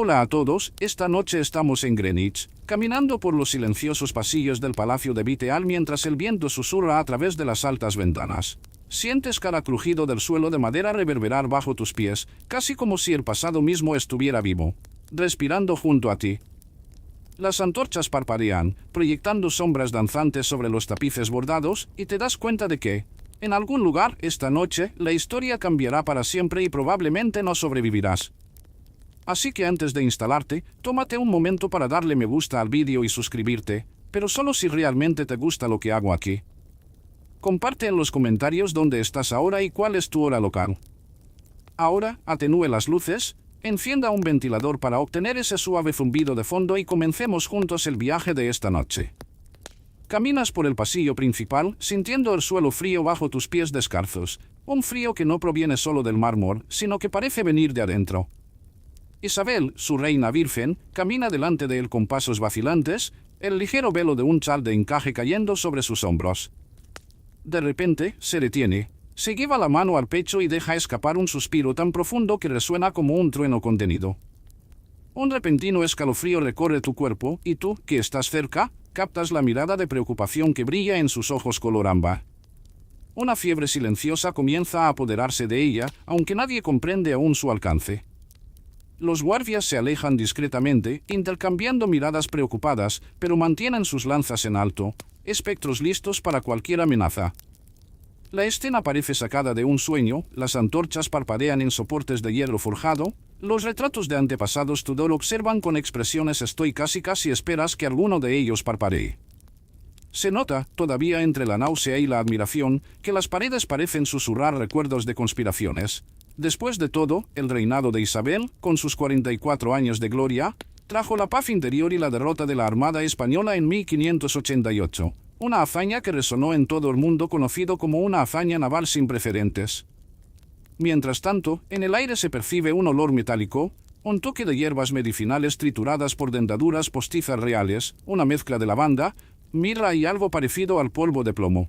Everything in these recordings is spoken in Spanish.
Hola a todos, esta noche estamos en Greenwich, caminando por los silenciosos pasillos del Palacio de Viteal mientras el viento susurra a través de las altas ventanas. Sientes cada crujido del suelo de madera reverberar bajo tus pies, casi como si el pasado mismo estuviera vivo, respirando junto a ti. Las antorchas parpadean, proyectando sombras danzantes sobre los tapices bordados, y te das cuenta de que, en algún lugar, esta noche, la historia cambiará para siempre y probablemente no sobrevivirás. Así que antes de instalarte, tómate un momento para darle me gusta al vídeo y suscribirte, pero solo si realmente te gusta lo que hago aquí. Comparte en los comentarios dónde estás ahora y cuál es tu hora local. Ahora, atenúe las luces, encienda un ventilador para obtener ese suave zumbido de fondo y comencemos juntos el viaje de esta noche. Caminas por el pasillo principal, sintiendo el suelo frío bajo tus pies descalzos, un frío que no proviene solo del mármol, sino que parece venir de adentro. Isabel, su reina virgen, camina delante de él con pasos vacilantes, el ligero velo de un chal de encaje cayendo sobre sus hombros. De repente, se detiene, se lleva la mano al pecho y deja escapar un suspiro tan profundo que resuena como un trueno contenido. Un repentino escalofrío recorre tu cuerpo, y tú, que estás cerca, captas la mirada de preocupación que brilla en sus ojos color ámbar. Una fiebre silenciosa comienza a apoderarse de ella, aunque nadie comprende aún su alcance. Los guardias se alejan discretamente, intercambiando miradas preocupadas, pero mantienen sus lanzas en alto, espectros listos para cualquier amenaza. La escena parece sacada de un sueño, las antorchas parpadean en soportes de hierro forjado, los retratos de antepasados Tudor observan con expresiones estoicas y casi esperas que alguno de ellos parpadee. Se nota, todavía entre la náusea y la admiración, que las paredes parecen susurrar recuerdos de conspiraciones. Después de todo, el reinado de Isabel, con sus 44 años de gloria, trajo la paz interior y la derrota de la Armada Española en 1588, una hazaña que resonó en todo el mundo conocido como una hazaña naval sin precedentes. Mientras tanto, en el aire se percibe un olor metálico, un toque de hierbas medicinales trituradas por dendaduras postizas reales, una mezcla de lavanda, mirra y algo parecido al polvo de plomo.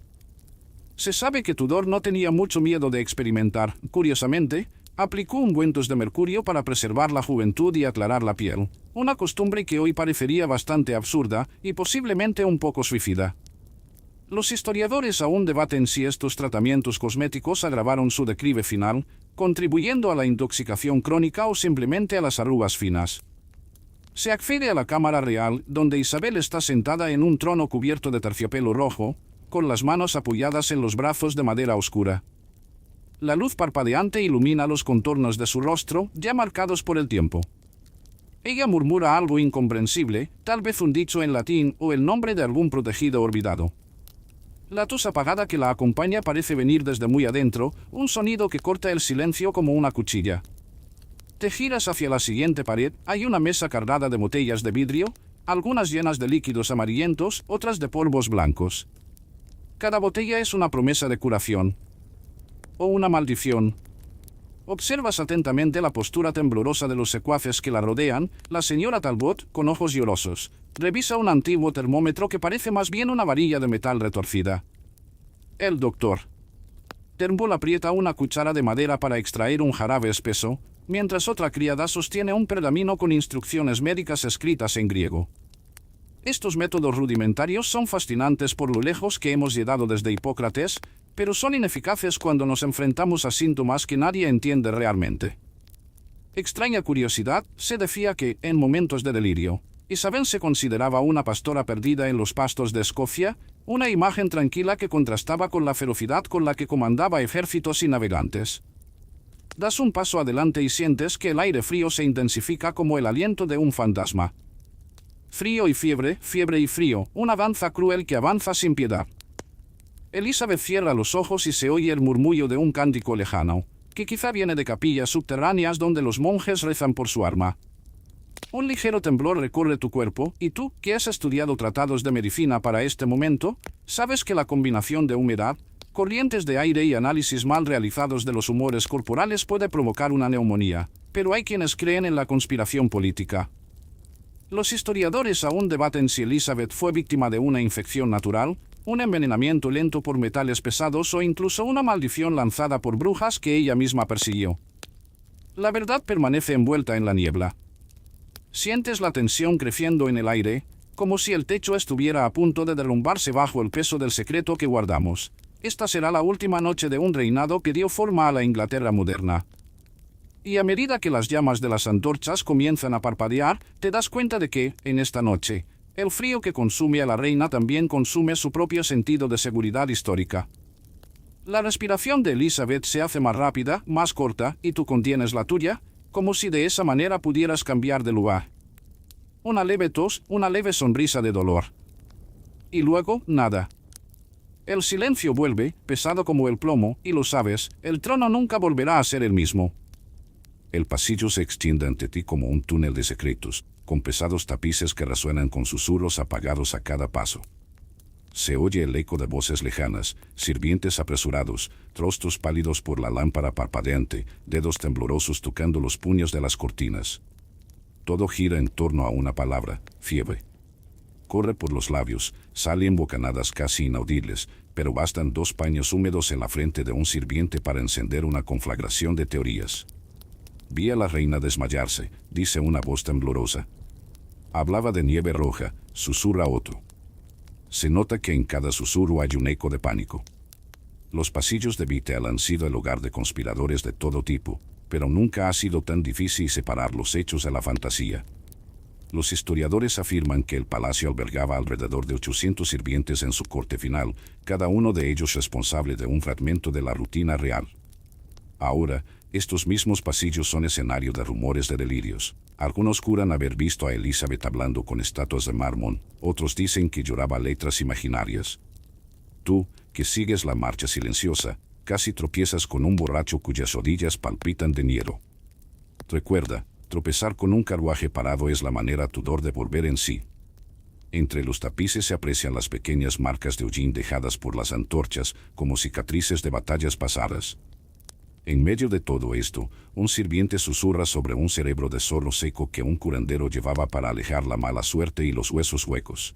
Se sabe que Tudor no tenía mucho miedo de experimentar. Curiosamente, aplicó ungüentos de mercurio para preservar la juventud y aclarar la piel, una costumbre que hoy parecería bastante absurda y posiblemente un poco suicida. Los historiadores aún debaten si estos tratamientos cosméticos agravaron su declive final, contribuyendo a la intoxicación crónica o simplemente a las arrugas finas. Se accede a la cámara real, donde Isabel está sentada en un trono cubierto de terciopelo rojo, con las manos apoyadas en los brazos de madera oscura. La luz parpadeante ilumina los contornos de su rostro, ya marcados por el tiempo. Ella murmura algo incomprensible, tal vez un dicho en latín o el nombre de algún protegido olvidado. La tos apagada que la acompaña parece venir desde muy adentro, un sonido que corta el silencio como una cuchilla. Te giras hacia la siguiente pared, hay una mesa cargada de botellas de vidrio, algunas llenas de líquidos amarillentos, otras de polvos blancos. Cada botella es una promesa de curación. O una maldición. Observas atentamente la postura temblorosa de los secuaces que la rodean. La señora Talbot, con ojos llorosos, revisa un antiguo termómetro que parece más bien una varilla de metal retorcida. El doctor Turnbull aprieta una cuchara de madera para extraer un jarabe espeso, mientras otra criada sostiene un pergamino con instrucciones médicas escritas en griego. Estos métodos rudimentarios son fascinantes por lo lejos que hemos llegado desde Hipócrates, pero son ineficaces cuando nos enfrentamos a síntomas que nadie entiende realmente. Extraña curiosidad, se decía que, en momentos de delirio, Isabel se consideraba una pastora perdida en los pastos de Escocia, una imagen tranquila que contrastaba con la ferocidad con la que comandaba ejércitos y navegantes. Das un paso adelante y sientes que el aire frío se intensifica como el aliento de un fantasma. Frío y fiebre, fiebre y frío, una danza cruel que avanza sin piedad. Elizabeth cierra los ojos y se oye el murmullo de un cántico lejano, que quizá viene de capillas subterráneas donde los monjes rezan por su arma. Un ligero temblor recorre tu cuerpo, y tú, que has estudiado tratados de medicina para este momento, sabes que la combinación de humedad, corrientes de aire y análisis mal realizados de los humores corporales puede provocar una neumonía, pero hay quienes creen en la conspiración política. Los historiadores aún debaten si Elizabeth fue víctima de una infección natural, un envenenamiento lento por metales pesados o incluso una maldición lanzada por brujas que ella misma persiguió. La verdad permanece envuelta en la niebla. Sientes la tensión creciendo en el aire, como si el techo estuviera a punto de derrumbarse bajo el peso del secreto que guardamos. Esta será la última noche de un reinado que dio forma a la Inglaterra moderna. Y a medida que las llamas de las antorchas comienzan a parpadear, te das cuenta de que, en esta noche, el frío que consume a la reina también consume su propio sentido de seguridad histórica. La respiración de Elizabeth se hace más rápida, más corta, y tú contienes la tuya, como si de esa manera pudieras cambiar de lugar. Una leve tos, una leve sonrisa de dolor. Y luego, nada. El silencio vuelve, pesado como el plomo, y lo sabes, el trono nunca volverá a ser el mismo. El pasillo se extiende ante ti como un túnel de secretos, con pesados tapices que resuenan con susurros apagados a cada paso. Se oye el eco de voces lejanas, sirvientes apresurados, rostros pálidos por la lámpara parpadeante, dedos temblorosos tocando los puños de las cortinas. Todo gira en torno a una palabra: fiebre. Corre por los labios, salen bocanadas casi inaudibles, pero bastan 2 paños húmedos en la frente de un sirviente para encender una conflagración de teorías. Vi a la reina desmayarse, dice una voz temblorosa. Hablaba de nieve roja, susurra otro. Se nota que en cada susurro hay un eco de pánico. Los pasillos de Vitel han sido el hogar de conspiradores de todo tipo, pero nunca ha sido tan difícil separar los hechos de la fantasía. Los historiadores afirman que el palacio albergaba alrededor de 800 sirvientes en su corte final, cada uno de ellos responsable de un fragmento de la rutina real. Ahora, estos mismos pasillos son escenario de rumores de delirios. Algunos juran haber visto a Elizabeth hablando con estatuas de mármol, otros dicen que lloraba letras imaginarias. Tú, que sigues la marcha silenciosa, casi tropiezas con un borracho cuyas rodillas palpitan de miedo. Recuerda, tropezar con un carruaje parado es la manera Tudor de volver en sí. Entre los tapices se aprecian las pequeñas marcas de hollín dejadas por las antorchas, como cicatrices de batallas pasadas. En medio de todo esto, un sirviente susurra sobre un cerebro de zorro seco que un curandero llevaba para alejar la mala suerte y los huesos huecos.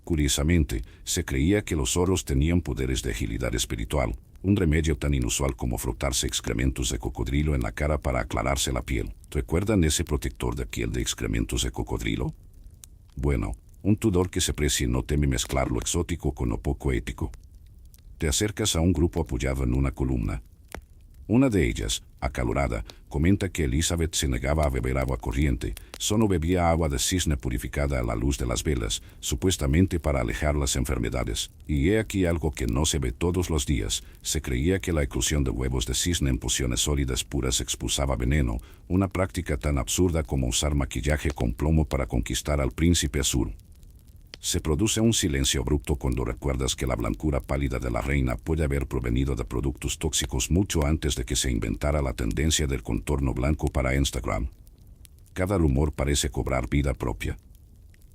Curiosamente, se creía que los zorros tenían poderes de agilidad espiritual, un remedio tan inusual como frotarse excrementos de cocodrilo en la cara para aclararse la piel. ¿Recuerdan ese protector de piel de excrementos de cocodrilo? Bueno, un Tudor que se precie no teme mezclar lo exótico con lo poco ético. Te acercas a un grupo apoyado en una columna. Una de ellas, acalorada, comenta que Elizabeth se negaba a beber agua corriente, solo bebía agua de cisne purificada a la luz de las velas, supuestamente para alejar las enfermedades. Y he aquí algo que no se ve todos los días: se creía que la eclosión de huevos de cisne en pociones sólidas puras expulsaba veneno, una práctica tan absurda como usar maquillaje con plomo para conquistar al príncipe azul. Se produce un silencio abrupto cuando recuerdas que la blancura pálida de la reina puede haber provenido de productos tóxicos mucho antes de que se inventara la tendencia del contorno blanco para Instagram. Cada rumor parece cobrar vida propia.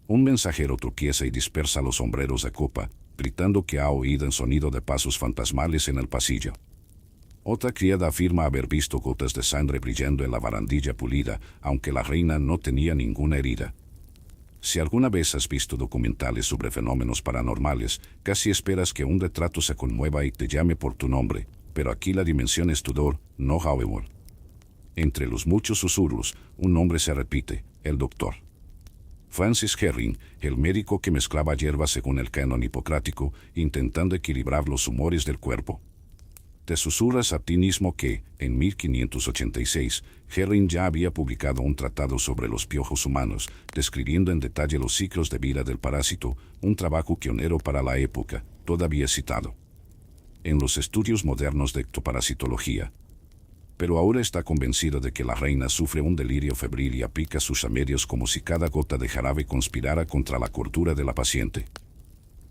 Un mensajero tropieza y dispersa los sombreros de copa, gritando que ha oído el sonido de pasos fantasmales en el pasillo. Otra criada afirma haber visto gotas de sangre brillando en la barandilla pulida, aunque la reina no tenía ninguna herida. Si alguna vez has visto documentales sobre fenómenos paranormales, casi esperas que un retrato se conmueva y te llame por tu nombre, pero aquí la dimensión es Tudor, no Howard. Entre los muchos susurros, un nombre se repite: el doctor. Francis Herring, el médico que mezclaba hierbas según el canon hipocrático, intentando equilibrar los humores del cuerpo. Te susurras a ti mismo que, en 1586, Herring ya había publicado un tratado sobre los piojos humanos, describiendo en detalle los ciclos de vida del parásito, un trabajo pionero para la época, todavía citado en los estudios modernos de ectoparasitología. Pero ahora está convencido de que la reina sufre un delirio febril y aplica sus remedios como si cada gota de jarabe conspirara contra la cordura de la paciente.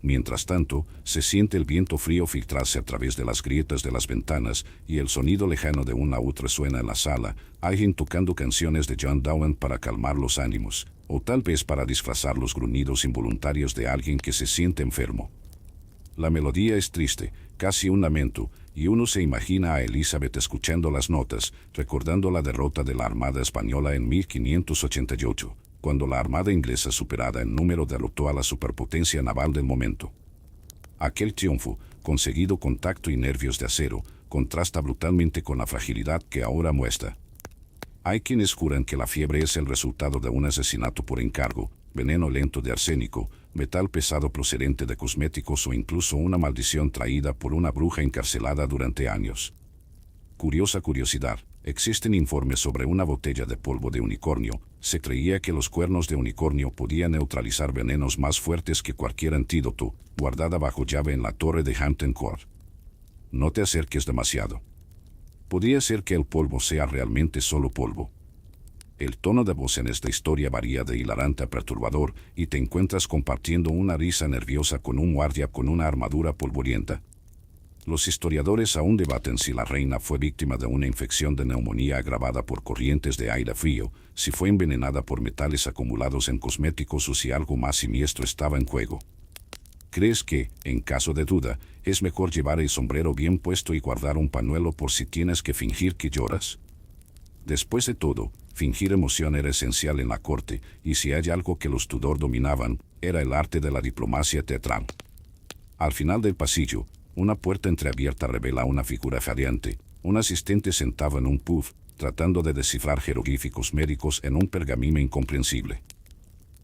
Mientras tanto, se siente el viento frío filtrarse a través de las grietas de las ventanas y el sonido lejano de un laúd resuena en la sala, alguien tocando canciones de John Donne para calmar los ánimos, o tal vez para disfrazar los gruñidos involuntarios de alguien que se siente enfermo. La melodía es triste, casi un lamento, y uno se imagina a Elizabeth escuchando las notas, recordando la derrota de la Armada Española en 1588. Cuando la armada inglesa superada en número derrotó a la superpotencia naval del momento. Aquel triunfo, conseguido con tacto y nervios de acero, contrasta brutalmente con la fragilidad que ahora muestra. Hay quienes juran que la fiebre es el resultado de un asesinato por encargo, veneno lento de arsénico, metal pesado procedente de cosméticos o incluso una maldición traída por una bruja encarcelada durante años. Curiosa curiosidad, existen informes sobre una botella de polvo de unicornio. Se creía que los cuernos de unicornio podían neutralizar venenos más fuertes que cualquier antídoto, guardada bajo llave en la torre de Hampton Court. No te acerques demasiado. Podría ser que el polvo sea realmente solo polvo. El tono de voz en esta historia varía de hilarante a perturbador y te encuentras compartiendo una risa nerviosa con un guardia con una armadura polvorienta. Los historiadores aún debaten si la reina fue víctima de una infección de neumonía agravada por corrientes de aire frío, si fue envenenada por metales acumulados en cosméticos o si algo más siniestro estaba en juego. ¿Crees que, en caso de duda, es mejor llevar el sombrero bien puesto y guardar un pañuelo por si tienes que fingir que lloras? Después de todo, fingir emoción era esencial en la corte, y si hay algo que los Tudor dominaban, era el arte de la diplomacia teatral. Al final del pasillo, una puerta entreabierta revela una figura fadeante. Un asistente sentado en un puff, tratando de descifrar jeroglíficos médicos en un pergamino incomprensible.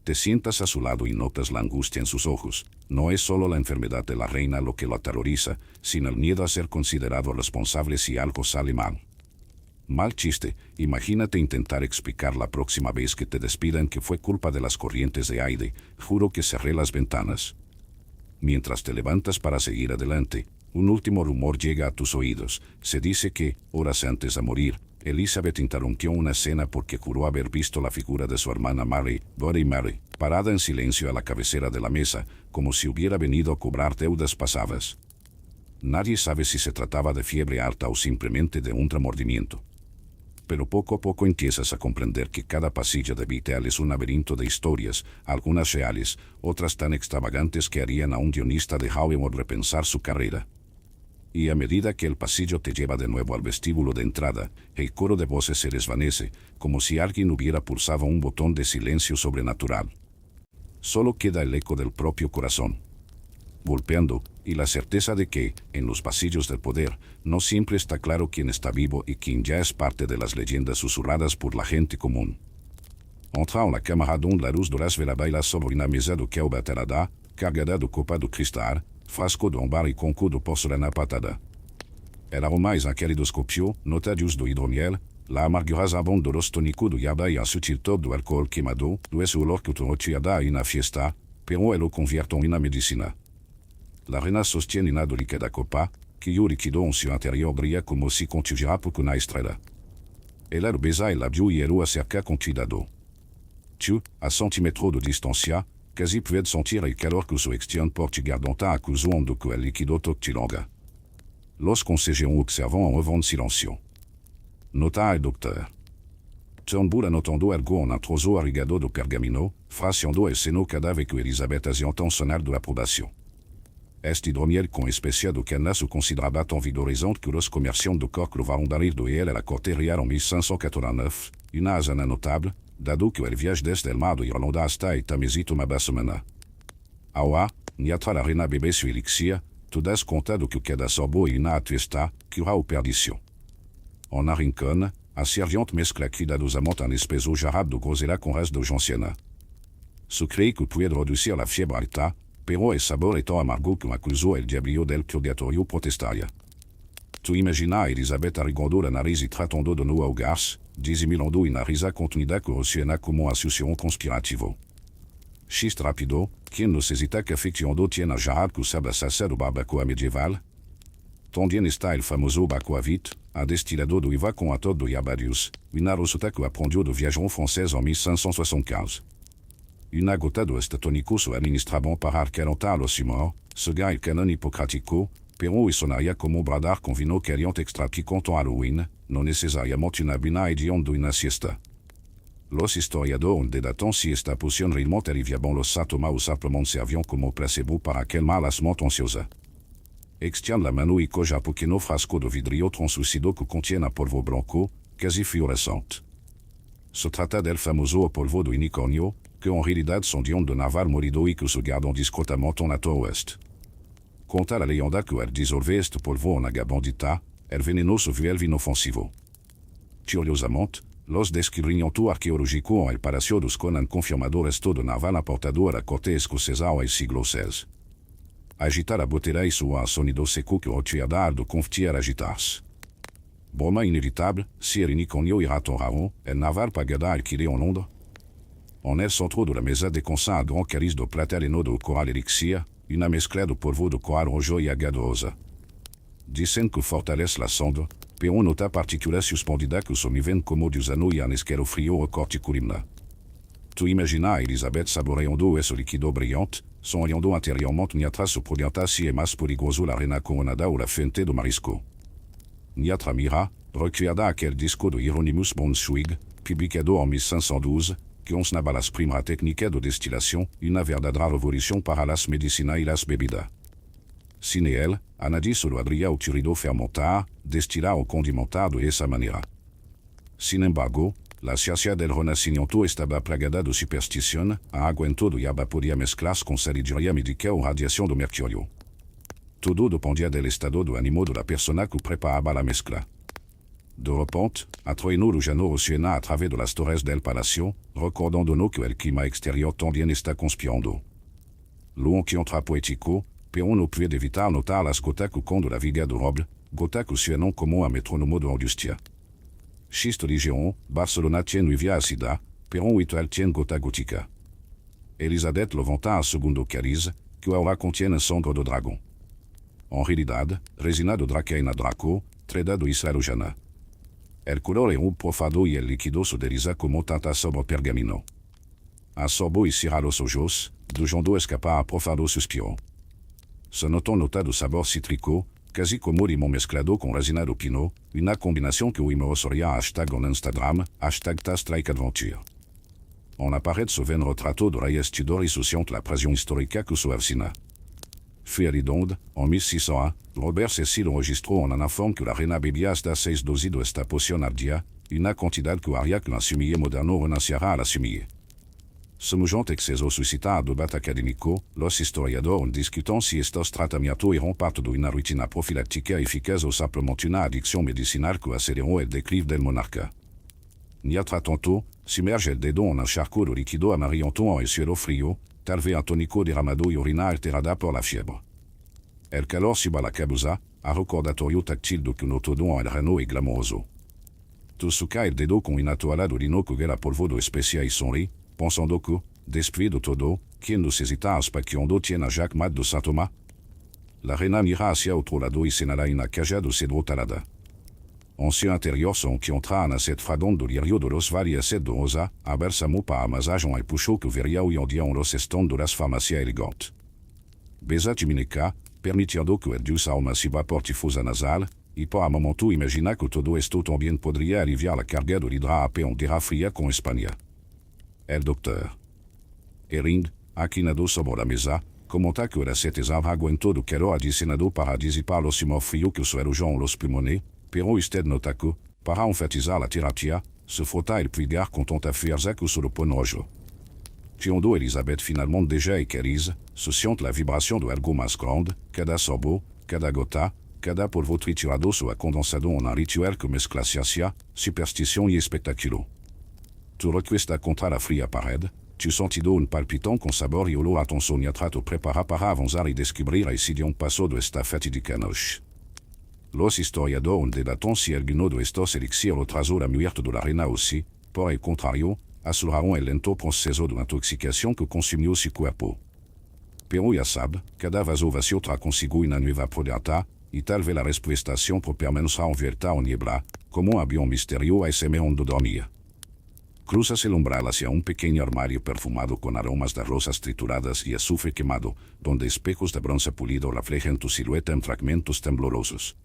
Te sientas a su lado y notas la angustia en sus ojos. No es solo la enfermedad de la reina lo que lo aterroriza, sino el miedo a ser considerado responsable si algo sale mal. Mal chiste, imagínate intentar explicar la próxima vez que te despidan que fue culpa de las corrientes de aire. Juro que cerré las ventanas. Mientras te levantas para seguir adelante, un último rumor llega a tus oídos. Se dice que, horas antes de morir, Elizabeth interrumpió una cena porque juró haber visto la figura de su hermana Mary, Bloody Mary, parada en silencio a la cabecera de la mesa, como si hubiera venido a cobrar deudas pasadas. Nadie sabe si se trataba de fiebre alta o simplemente de un remordimiento. Pero poco a poco empiezas a comprender que cada pasillo de Vitel es un laberinto de historias, algunas reales, otras tan extravagantes que harían a un guionista de Hollywood repensar su carrera. Y a medida que el pasillo te lleva de nuevo al vestíbulo de entrada, el coro de voces se desvanece, como si alguien hubiera pulsado un botón de silencio sobrenatural. Solo queda el eco del propio corazón, golpeando, y la certeza de que, en los pasillos del poder, no siempre está claro quién está vivo y quién ya es parte de las leyendas susurradas por la gente común. Entra en la cámara donde la luz dorada baila sobre una mesa de cobre baterada, cargada de copa de cristal, frasco de ámbar y conco de porcelana patada. El aroma es un caleidoscopio, notadios de hidromiel, la amargurosa bomba de los tónicos de yaba y un sutil top de alcohol quemado, de ese olor que te recuerda a una fiesta, pero él lo convierte en una medicina. La reina sostiene una delicada copa, cuyo líquido en su interior brilla como si contuviera por una estrella. Ella lo besa el labio y él lo acerca con cuidado. Tu, a centímetros de distancia, casi puedes sentir el calor que se extiende por tu garganta a causa de que el líquido toque tu langue. Los consejeros observan en revan silencio. Nota al doctor. Turnbull anotando algo en un trozo arrugado de pergamino, fraciando el seno cada vez que Elizabeth hacía un sonar de aprobación. Este hidromiel con especia de canna se consideraba tan vigorisante que los comerciantes de Cork lo vieron darir de él a la corte real en 1589, una hazaña notable, dado que el viaje desde el mar de Irlanda hasta el Támesis tomaba semana. Ahora, mientras la reina bebe su elixir, te das cuenta de que cada sorbo y una atuesta cura o perdición. En un rincón, un sirviente mezcla cuidadosamente un espeso jarab de grosella con res de gentiana. Se cree que puede reducir la fiebre alta, pero el sabor es tan amargo que acusó el diablillo del purgatorio protestaria. Tu imaginas a Elizabeth arrugando la nariz y tratando de no ahogarse, disimulando una risa contenida que resuena como un susurro conspirativo. Chiste rápido, ¿quién necesita que ficcionando tiene a jarab que sabe hacer de barbacoa medieval? También está el famoso Bacoavit, un destilado de uva con atol de Yabadius, una receta que aprendió de viajero francés en 1575. Una gota de este tónico se administraba para acalentar a los humos, según el canon hipocrático, pero sonaría como bradar con vino caliente extra picante en Halloween, no necesariamente una buena idea de una siesta. Los historiadores debatan si esta poción realmente aliviaban los síntomas o simplemente servían como placebo para calmar la mente ansiosa. Extiende la mano y coge un pequeño frasco de vidrio translúcido que contiene polvo blanco, casi fluorescente. Se trata del famoso polvo de unicornio, que en realidad son dientes de narval morido y que se guardan discretamente en la oeste. Cuenta la leyenda que al disolver este polvo en agua bendita, el veneno se vuelve inofensivo. Curiosamente, Los descubrimientos arqueológicos en el Palacio Duscon han confirmado el estado naval aportado a la corte escocesa en el siglo XVI. Agitar a botella y soa un sonido seco que recuerda de confiar agitarse. Broma inévitable, si el unicornio y raton raro, el naval pagada alquilé en Londres. En el centro de la mesa descansa un gran cáliz de plata lleno de coral elixir, una mezcla de polvo de coral rojo y agadosa. Dicen que fortalece la sangre, pero una nota particular suspendida que somiven como gusano y un escalofrío o corticolimna. Tu imaginas a Elizabeth saboreando ese líquido brillante, sonriendo anteriormente mientras se proyecta si es más peligroso la reina coronada o la fuente de marisco. Mientras mira, recuerda aquel disco de Hieronymus Brunswick, publicado en 1512, que enseñaba las primeras técnicas de destilación, una verdadera revolución para las medicinas y las bebidas. Sin él, a nadie se lo habría ocurrido fermentar, destilar o condimentar de esa manera. Sin embargo, la ciencia del Renacimiento estaba plagada de superstición, agua en todo hierba podía mezclarse con sabiduría médica o radiación de mercurio. Todo dependía del estado de ánimo de la persona que preparaba la mezcla. De repente, un trueno lejano resuena a través de las torres del palacio, recordándonos que el clima exterior también está conspirando. Lo encuentra poético, pero no puede evitar notar las gotas que caen de la viga de roble, gotas que suenan como un metrónomo de angustia. Schiste Légion, Barcelona tiene lluvia ácida, pero un ritual tiene gota gótica. Elizabeth levanta un segundo cáliz, que ahora contiene sangre de dragón. En realidad, resina de Dracaena Draco, treda de Isla Lojana. El color es un profado y el líquido se desliza como tinta sobre pergamino. Un sorbo y cierra los ojos, dejando escapar un profado suspiro. Se nota nota de sabor cítrico, casi como limón mezclado con resina de pino, una combinación que hoy me resoría hashtag en Instagram, hashtag #TastLikeAdventure. En la pared se ve un retrato de Reyes Tudor y se siente la presión histórica que se avecina. Fui redonde, en 1601, Robert Cecil enregistró en un informe que la reina bebía hasta 6 dosis de esta poción al día, una cantidad que haría que l'insumille moderno renunciara a la sumille. Semejante exceso suscita un debate académico, los historiadores discutan si estos tratamientos eran parte de una rutina profiláctica eficaz o simplemente una adicción medicinal que aceleró el declive del monarca. Mientras tanto, sumerge el dedo en un charco de líquido amarillento en el cielo frío, tal vez un tónico derramado y orina alterada por la fiebre. El calor suba la cabeza, a recordatorio táctil de que un todo en el reno es glamoroso. Tu suca el dedo con una toalla de lino que huele a polvo de especia y sonríe, pensando que, después de todo, ¿quién necesita aspecchando tiene a Jacques Mat de Saint-Thomas? La reina mira hacia otro lado y señala una caja de cedro talada. En su interior se encuentra una sed fradón de lirio de los valles de rosa, a bálsamo para amasar en el pucho que vería hoy en día en los stands de las farmacias elegantes. Besa chimeneca, permitiendo que el dulce aroma suba por tifosa nasal, y por un momento imagina que todo esto también podría aliviar la carga de hidrape en tierra fría con España. El doctor Ering, aquinado sobre la mesa, comenta que el ascetizar aguantó de calor adicionado para disipar los humos fríos que se alojan en los pulmones, pero usted nota que, para enfatizar la terapia, se frota el pulgar con tanta fuerza que se lo pone rojo. Cuando Elizabeth finalmente deja el cáliz, se siente la vibración de algo más grande, cada sorbo, cada gota, cada polvo triturado se ha condensado en un ritual que mezcla ciencia, superstición y espectáculo. Tu recuestas contra la fría pared, tu sentido un palpitant con sabor y olor a ton mientras te prepara para avanzar y descubrir el siguiente paso de esta fatídica noche. Los historiadores debatan si alguno de estos elixires retrasó la muerte de la reina o si, por el contrario, aceleraron el lento proceso de intoxicación que consumió su cuerpo. Pero ya sabe, cada vaso vacío trae consigo una nueva propiedad, y tal vez la respuesta siempre permanecerá envuelta en niebla, como un avión misterio a ese meón de dormir. Cruzas el umbral hacia un pequeño armario perfumado con aromas de rosas trituradas y azufre quemado, donde espejos de bronce pulido reflejan tu silueta en fragmentos temblorosos.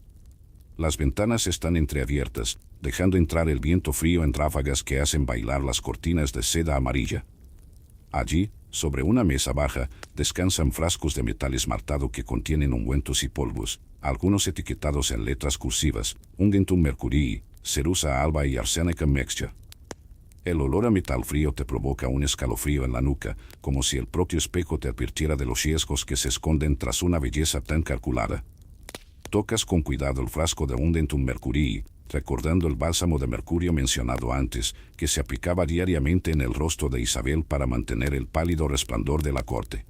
Las ventanas están entreabiertas, dejando entrar el viento frío en ráfagas que hacen bailar las cortinas de seda amarilla. Allí, sobre una mesa baja, descansan frascos de metal esmaltado que contienen ungüentos y polvos, algunos etiquetados en letras cursivas, Unguentum mercurii, cerusa alba y arsénica mixta. El olor a metal frío te provoca un escalofrío en la nuca, como si el propio espejo te advirtiera de los riesgos que se esconden tras una belleza tan calculada. Tocas con cuidado el frasco de Unguentum mercurii, recordando el bálsamo de mercurio mencionado antes, que se aplicaba diariamente en el rostro de Isabel para mantener el pálido resplandor de la corte.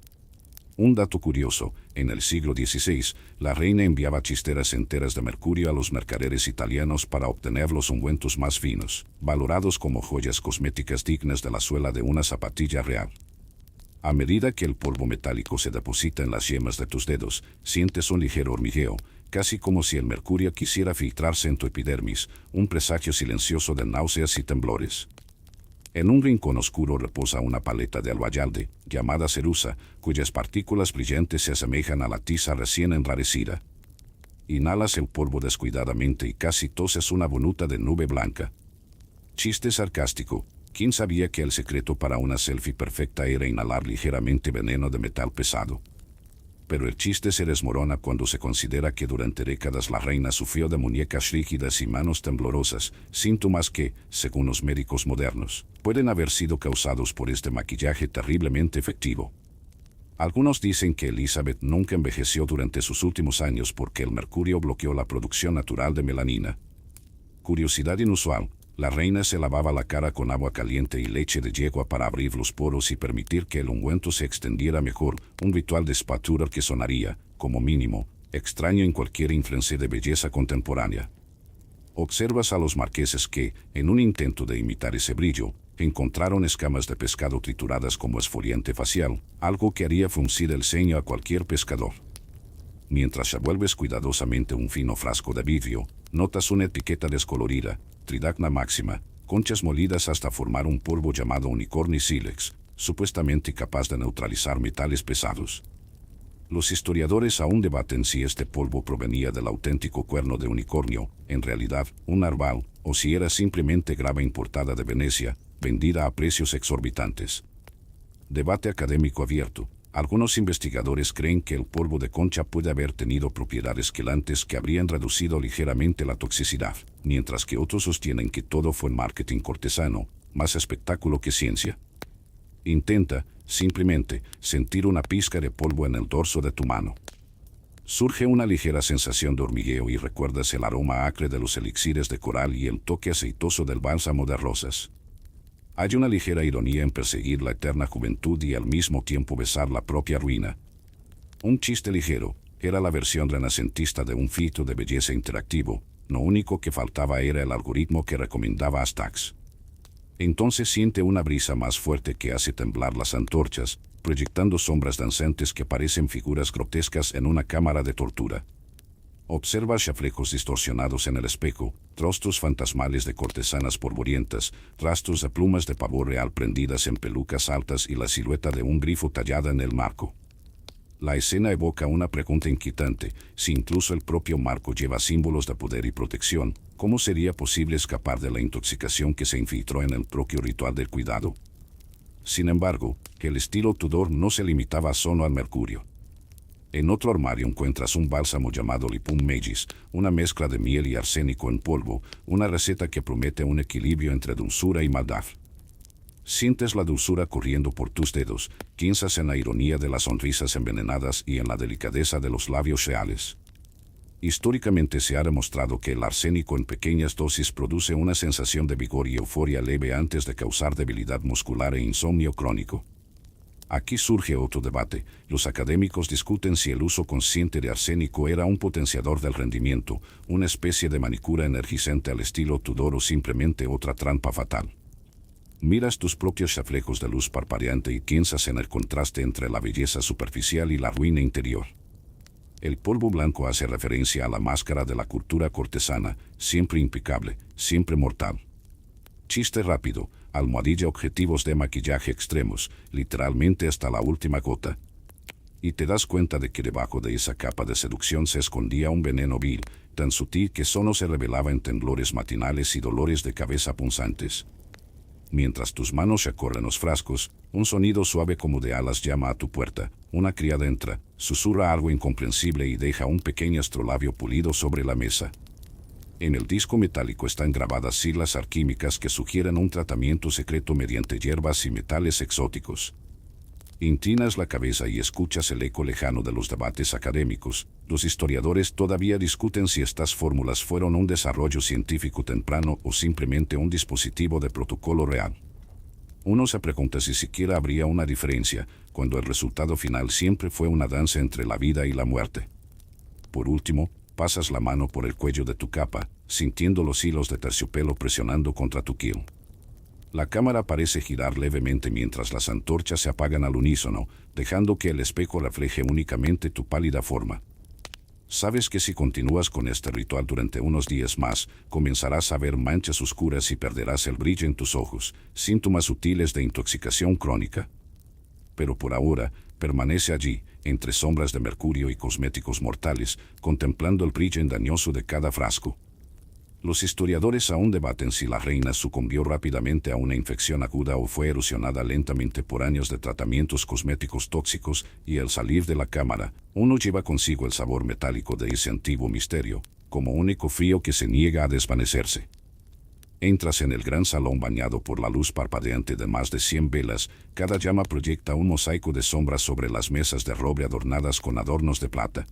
Un dato curioso, en el siglo XVI, la reina enviaba chisteras enteras de mercurio a los mercaderes italianos para obtener los ungüentos más finos, valorados como joyas cosméticas dignas de la suela de una zapatilla real. A medida que el polvo metálico se deposita en las yemas de tus dedos, sientes un ligero hormigueo, casi como si el mercurio quisiera filtrarse en tu epidermis, un presagio silencioso de náuseas y temblores. En un rincón oscuro reposa una paleta de albayalde, llamada cerusa, cuyas partículas brillantes se asemejan a la tiza recién enrarecida. Inhalas el polvo descuidadamente y casi toses una voluta de nube blanca. Chiste sarcástico. ¿Quién sabía que el secreto para una selfie perfecta era inhalar ligeramente veneno de metal pesado? Pero el chiste se desmorona cuando se considera que durante décadas la reina sufrió de muñecas rígidas y manos temblorosas, síntomas que, según los médicos modernos, pueden haber sido causados por este maquillaje terriblemente efectivo. Algunos dicen que Elizabeth nunca envejeció durante sus últimos años porque el mercurio bloqueó la producción natural de melanina. Curiosidad inusual. La reina se lavaba la cara con agua caliente y leche de yegua para abrir los poros y permitir que el ungüento se extendiera mejor, un ritual de spa tour que sonaría, como mínimo, extraño en cualquier influencer de belleza contemporánea. Observas a los marqueses que, en un intento de imitar ese brillo, encontraron escamas de pescado trituradas como esfoliante facial, algo que haría fruncir el ceño a cualquier pescador. Mientras revuelves cuidadosamente un fino frasco de vidrio, notas una etiqueta descolorida, Tridacna máxima, conchas molidas hasta formar un polvo llamado unicorni sílex, supuestamente capaz de neutralizar metales pesados. Los historiadores aún debaten si este polvo provenía del auténtico cuerno de unicornio, en realidad un narval, o si era simplemente grava importada de Venecia, vendida a precios exorbitantes. Debate académico abierto. Algunos investigadores creen que el polvo de concha puede haber tenido propiedades quelantes que habrían reducido ligeramente la toxicidad, mientras que otros sostienen que todo fue marketing cortesano, más espectáculo que ciencia. Intenta, simplemente, sentir una pizca de polvo en el dorso de tu mano. Surge una ligera sensación de hormigueo y recuerdas el aroma acre de los elixires de coral y el toque aceitoso del bálsamo de rosas. Hay una ligera ironía en perseguir la eterna juventud y al mismo tiempo besar la propia ruina. Un chiste ligero, era la versión renacentista de un filtro de belleza interactivo, lo único que faltaba era el algoritmo que recomendaba Astax. Entonces siente una brisa más fuerte que hace temblar las antorchas, proyectando sombras danzantes que parecen figuras grotescas en una cámara de tortura. Observas reflejos distorsionados en el espejo, rostros fantasmales de cortesanas polvorientas, rastros de plumas de pavo real prendidas en pelucas altas y la silueta de un grifo tallada en el marco. La escena evoca una pregunta inquietante: si incluso el propio marco lleva símbolos de poder y protección, ¿cómo sería posible escapar de la intoxicación que se infiltró en el propio ritual del cuidado? Sin embargo, el estilo Tudor no se limitaba solo al mercurio. En otro armario encuentras un bálsamo llamado Lipum Magis, una mezcla de miel y arsénico en polvo, una receta que promete un equilibrio entre dulzura y maldad. Sientes la dulzura corriendo por tus dedos, piensas en la ironía de las sonrisas envenenadas y en la delicadeza de los labios reales. Históricamente se ha demostrado que el arsénico en pequeñas dosis produce una sensación de vigor y euforia leve antes de causar debilidad muscular e insomnio crónico. Aquí surge otro debate. Los académicos discuten si el uso consciente de arsénico era un potenciador del rendimiento, una especie de manicura energizante al estilo Tudor o simplemente otra trampa fatal. Miras tus propios reflejos de luz parpadeante y piensas en el contraste entre la belleza superficial y la ruina interior. El polvo blanco hace referencia a la máscara de la cultura cortesana, siempre impecable, siempre mortal. Chiste rápido, almohadilla objetivos de maquillaje extremos, literalmente hasta la última gota. Y te das cuenta de que debajo de esa capa de seducción se escondía un veneno vil, tan sutil que solo se revelaba en temblores matinales y dolores de cabeza punzantes. Mientras tus manos recorren los frascos, un sonido suave como de alas llama a tu puerta, una criada entra, susurra algo incomprensible y deja un pequeño astrolabio pulido sobre la mesa. En el disco metálico están grabadas siglas alquímicas que sugieren un tratamiento secreto mediante hierbas y metales exóticos. Inclinas la cabeza y escuchas el eco lejano de los debates académicos. Los historiadores todavía discuten si estas fórmulas fueron un desarrollo científico temprano o simplemente un dispositivo de protocolo real. Uno se pregunta si siquiera habría una diferencia, cuando el resultado final siempre fue una danza entre la vida y la muerte. Por último, pasas la mano por el cuello de tu capa, sintiendo los hilos de terciopelo presionando contra tu kill. La cámara parece girar levemente mientras las antorchas se apagan al unísono, dejando que el espejo refleje únicamente tu pálida forma. Sabes que si continúas con este ritual durante unos días más, comenzarás a ver manchas oscuras y perderás el brillo en tus ojos, síntomas sutiles de intoxicación crónica. Pero por ahora, permanece allí, entre sombras de mercurio y cosméticos mortales, contemplando el brillo engañoso de cada frasco. Los historiadores aún debaten si la reina sucumbió rápidamente a una infección aguda o fue erosionada lentamente por años de tratamientos cosméticos tóxicos, y al salir de la cámara, uno lleva consigo el sabor metálico de ese antiguo misterio, como único frío que se niega a desvanecerse. Entras en el gran salón bañado por la luz parpadeante de más de 100 velas, cada llama proyecta un mosaico de sombras sobre las mesas de roble adornadas con adornos de plata.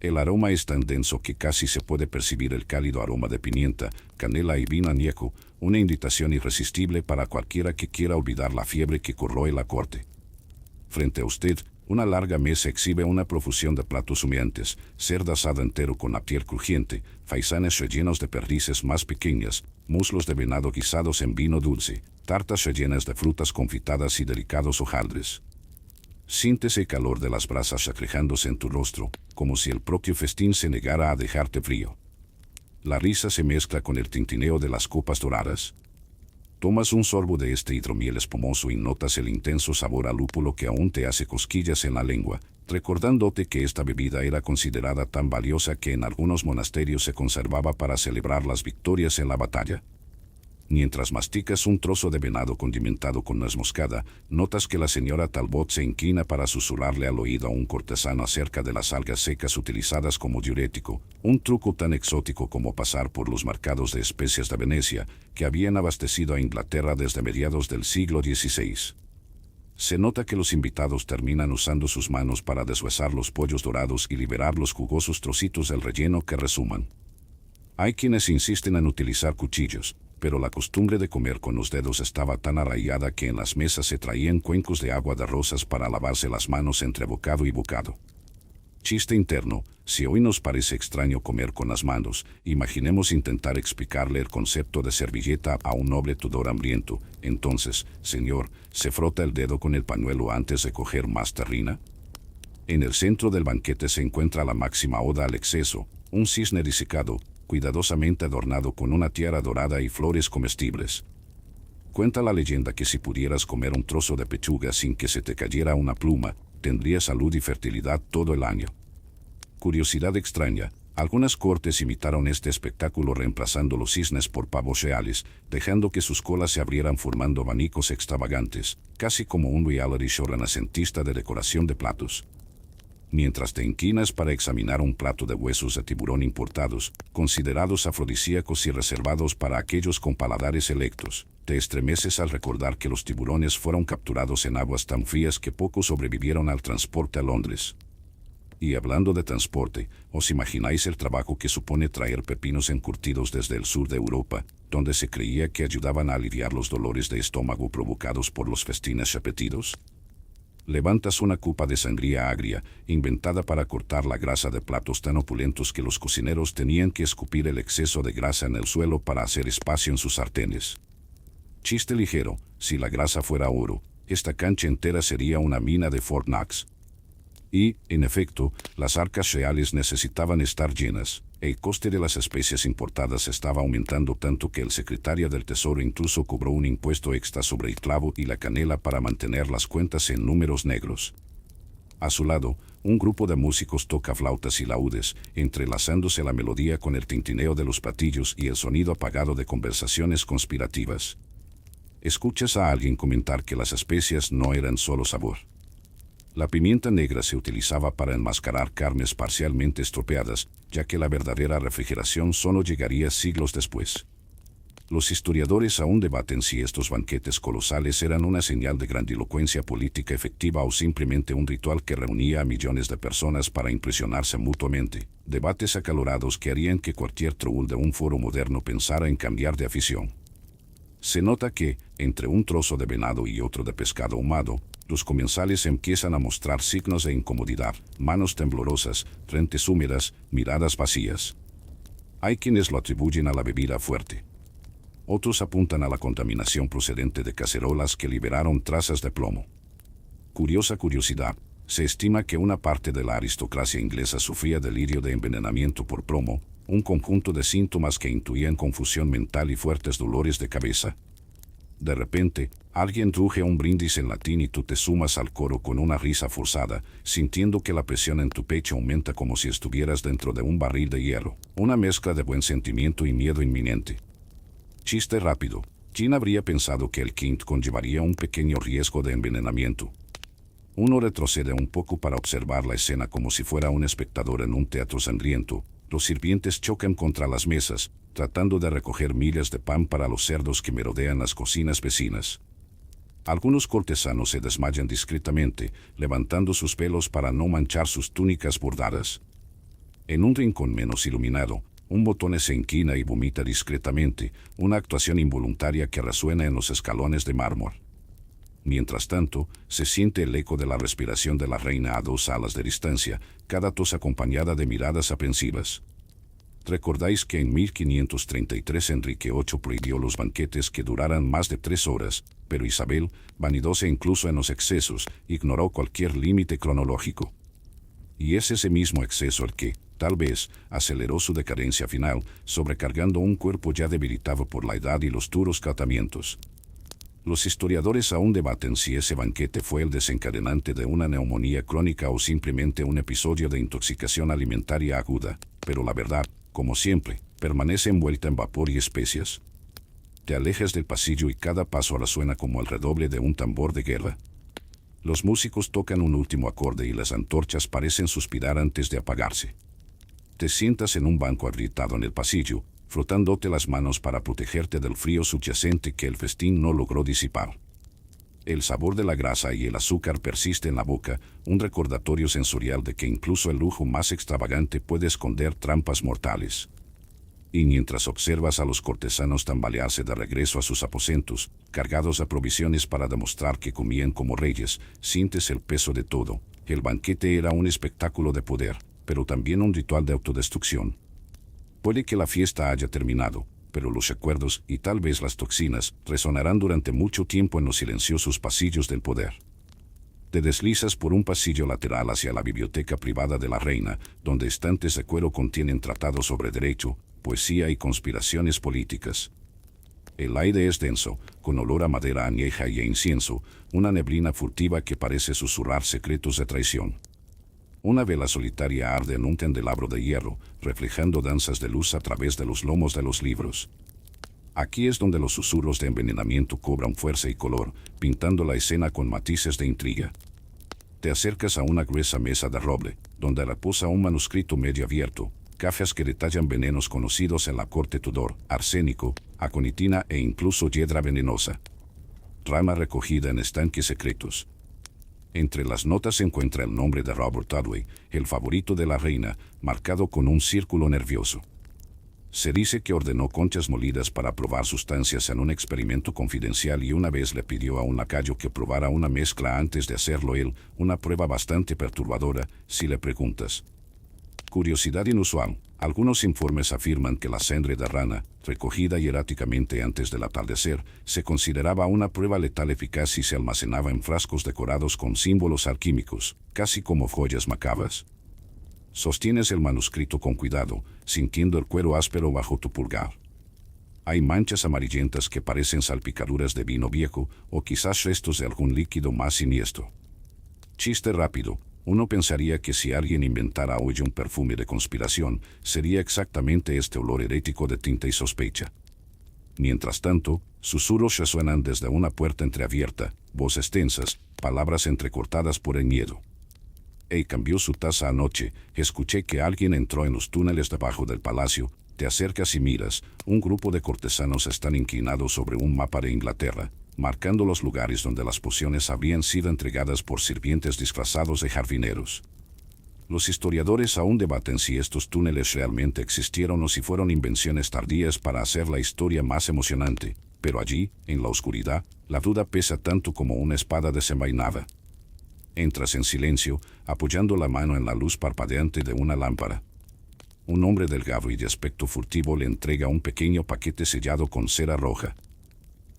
El aroma es tan denso que casi se puede percibir el cálido aroma de pimienta, canela y vino añejo, una invitación irresistible para cualquiera que quiera olvidar la fiebre que corroe la corte. Frente a usted, una larga mesa exhibe una profusión de platos humeantes, cerdo asado entero con la piel crujiente, faisanes rellenos de perdices más pequeñas, muslos de venado guisados en vino dulce, tartas rellenas de frutas confitadas y delicados hojaldres. Sientes el calor de las brasas reflejándose en tu rostro, como si el propio festín se negara a dejarte frío. La risa se mezcla con el tintineo de las copas doradas. Tomas un sorbo de este hidromiel espumoso y notas el intenso sabor a lúpulo que aún te hace cosquillas en la lengua, recordándote que esta bebida era considerada tan valiosa que en algunos monasterios se conservaba para celebrar las victorias en la batalla. Mientras masticas un trozo de venado condimentado con nuez moscada, notas que la señora Talbot se inclina para susurrarle al oído a un cortesano acerca de las algas secas utilizadas como diurético, un truco tan exótico como pasar por los mercados de especias de Venecia, que habían abastecido a Inglaterra desde mediados del siglo XVI. Se nota que los invitados terminan usando sus manos para deshuesar los pollos dorados y liberar los jugosos trocitos del relleno que resuman. Hay quienes insisten en utilizar cuchillos, pero la costumbre de comer con los dedos estaba tan arraigada que en las mesas se traían cuencos de agua de rosas para lavarse las manos entre bocado y bocado. Chiste interno: si hoy nos parece extraño comer con las manos, imaginemos intentar explicarle el concepto de servilleta a un noble Tudor hambriento. Entonces, señor, ¿se frota el dedo con el pañuelo antes de coger más terrina? En el centro del banquete se encuentra la máxima oda al exceso, un cisne disecado, cuidadosamente adornado con una tiara dorada y flores comestibles. Cuenta la leyenda que si pudieras comer un trozo de pechuga sin que se te cayera una pluma, tendrías salud y fertilidad todo el año. Curiosidad extraña: algunas cortes imitaron este espectáculo reemplazando los cisnes por pavos reales, dejando que sus colas se abrieran formando abanicos extravagantes, casi como un reality show renacentista de decoración de platos. Mientras te inclinas para examinar un plato de huesos de tiburón importados, considerados afrodisíacos y reservados para aquellos con paladares selectos, te estremeces al recordar que los tiburones fueron capturados en aguas tan frías que pocos sobrevivieron al transporte a Londres. Y hablando de transporte, ¿os imagináis el trabajo que supone traer pepinos encurtidos desde el sur de Europa, donde se creía que ayudaban a aliviar los dolores de estómago provocados por los festines repetidos? Levantas una copa de sangría agria, inventada para cortar la grasa de platos tan opulentos que los cocineros tenían que escupir el exceso de grasa en el suelo para hacer espacio en sus sartenes. Chiste ligero: si la grasa fuera oro, esta cancha entera sería una mina de Fort Knox. Y, en efecto, las arcas reales necesitaban estar llenas. El coste de las especias importadas estaba aumentando tanto que el secretario del Tesoro incluso cobró un impuesto extra sobre el clavo y la canela para mantener las cuentas en números negros. A su lado, un grupo de músicos toca flautas y laúdes, entrelazándose la melodía con el tintineo de los platillos y el sonido apagado de conversaciones conspirativas. Escuchas a alguien comentar que las especias no eran solo sabor. La pimienta negra se utilizaba para enmascarar carnes parcialmente estropeadas, ya que la verdadera refrigeración solo llegaría siglos después. Los historiadores aún debaten si estos banquetes colosales eran una señal de grandilocuencia política efectiva o simplemente un ritual que reunía a millones de personas para impresionarse mutuamente. Debates acalorados que harían que cualquier troll de un foro moderno pensara en cambiar de afición. Se nota que, entre un trozo de venado y otro de pescado ahumado, los comensales empiezan a mostrar signos de incomodidad, manos temblorosas, frentes húmedas, miradas vacías. Hay quienes lo atribuyen a la bebida fuerte. Otros apuntan a la contaminación procedente de cacerolas que liberaron trazas de plomo. Curiosa curiosidad, se estima que una parte de la aristocracia inglesa sufría delirio de envenenamiento por plomo, un conjunto de síntomas que intuían confusión mental y fuertes dolores de cabeza. De repente, alguien ruge un brindis en latín y tú te sumas al coro con una risa forzada, sintiendo que la presión en tu pecho aumenta como si estuvieras dentro de un barril de hierro, una mezcla de buen sentimiento y miedo inminente. Chiste rápido. ¿Quién habría pensado que el quint conllevaría un pequeño riesgo de envenenamiento? Uno retrocede un poco para observar la escena como si fuera un espectador en un teatro sangriento. Los sirvientes chocan contra las mesas, tratando de recoger miles de pan para los cerdos que merodean las cocinas vecinas. Algunos cortesanos se desmayan discretamente, levantando sus velos para no manchar sus túnicas bordadas. En un rincón menos iluminado, un botón se inclina y vomita discretamente, una actuación involuntaria que resuena en los escalones de mármol. Mientras tanto, se siente el eco de la respiración de la reina a 2 salas de distancia, cada tos acompañada de miradas aprensivas. Recordáis que en 1533 Enrique VIII prohibió los banquetes que duraran más de 3 horas, pero Isabel, vanidosa incluso en los excesos, ignoró cualquier límite cronológico. Y es ese mismo exceso el que, tal vez, aceleró su decadencia final, sobrecargando un cuerpo ya debilitado por la edad y los duros tratamientos. Los historiadores aún debaten si ese banquete fue el desencadenante de una neumonía crónica o simplemente un episodio de intoxicación alimentaria aguda, pero la verdad, como siempre, permanece envuelta en vapor y especias. Te alejas del pasillo y cada paso resuena como el redoble de un tambor de guerra. Los músicos tocan un último acorde y las antorchas parecen suspirar antes de apagarse. Te sientas en un banco agrietado en el pasillo, frotándote las manos para protegerte del frío subyacente que el festín no logró disipar. El sabor de la grasa y el azúcar persiste en la boca, un recordatorio sensorial de que incluso el lujo más extravagante puede esconder trampas mortales. Y mientras observas a los cortesanos tambalearse de regreso a sus aposentos, cargados de provisiones para demostrar que comían como reyes, sientes el peso de todo. El banquete era un espectáculo de poder, pero también un ritual de autodestrucción. Puede que la fiesta haya terminado, pero los recuerdos y tal vez las toxinas resonarán durante mucho tiempo en los silenciosos pasillos del poder. Te deslizas por un pasillo lateral hacia la biblioteca privada de la reina, donde estantes de cuero contienen tratados sobre derecho, poesía y conspiraciones políticas. El aire es denso, con olor a madera añeja y a incienso, una neblina furtiva que parece susurrar secretos de traición. Una vela solitaria arde en un candelabro de hierro, reflejando danzas de luz a través de los lomos de los libros. Aquí es donde los susurros de envenenamiento cobran fuerza y color, pintando la escena con matices de intriga. Te acercas a una gruesa mesa de roble, donde reposa un manuscrito medio abierto, cafés que detallan venenos conocidos en la corte Tudor, arsénico, aconitina e incluso hiedra venenosa. Rama recogida en estanques secretos. Entre las notas se encuentra el nombre de Robert Dudley, el favorito de la reina, marcado con un círculo nervioso. Se dice que ordenó conchas molidas para probar sustancias en un experimento confidencial y una vez le pidió a un lacayo que probara una mezcla antes de hacerlo él, una prueba bastante perturbadora, si le preguntas. Curiosidad inusual. Algunos informes afirman que la sangre de rana, recogida hieráticamente antes del atardecer, se consideraba una prueba letal eficaz si se almacenaba en frascos decorados con símbolos alquímicos, casi como joyas macabras. Sostienes el manuscrito con cuidado, sintiendo el cuero áspero bajo tu pulgar. Hay manchas amarillentas que parecen salpicaduras de vino viejo o quizás restos de algún líquido más siniestro. Chiste rápido. Uno pensaría que si alguien inventara hoy un perfume de conspiración, sería exactamente este olor herético de tinta y sospecha. Mientras tanto, susurros resuenan desde una puerta entreabierta, voces tensas, palabras entrecortadas por el miedo. Cambió su taza anoche, escuché que alguien entró en los túneles debajo del palacio, Te acercas y miras, un grupo de cortesanos están inclinados sobre un mapa de Inglaterra, marcando los lugares donde las pociones habrían sido entregadas por sirvientes disfrazados de jardineros. Los historiadores aún debaten si estos túneles realmente existieron o si fueron invenciones tardías para hacer la historia más emocionante, pero allí, en la oscuridad, la duda pesa tanto como una espada desenvainada. Entras en silencio, apoyando la mano en la luz parpadeante de una lámpara. Un hombre delgado y de aspecto furtivo le entrega un pequeño paquete sellado con cera roja.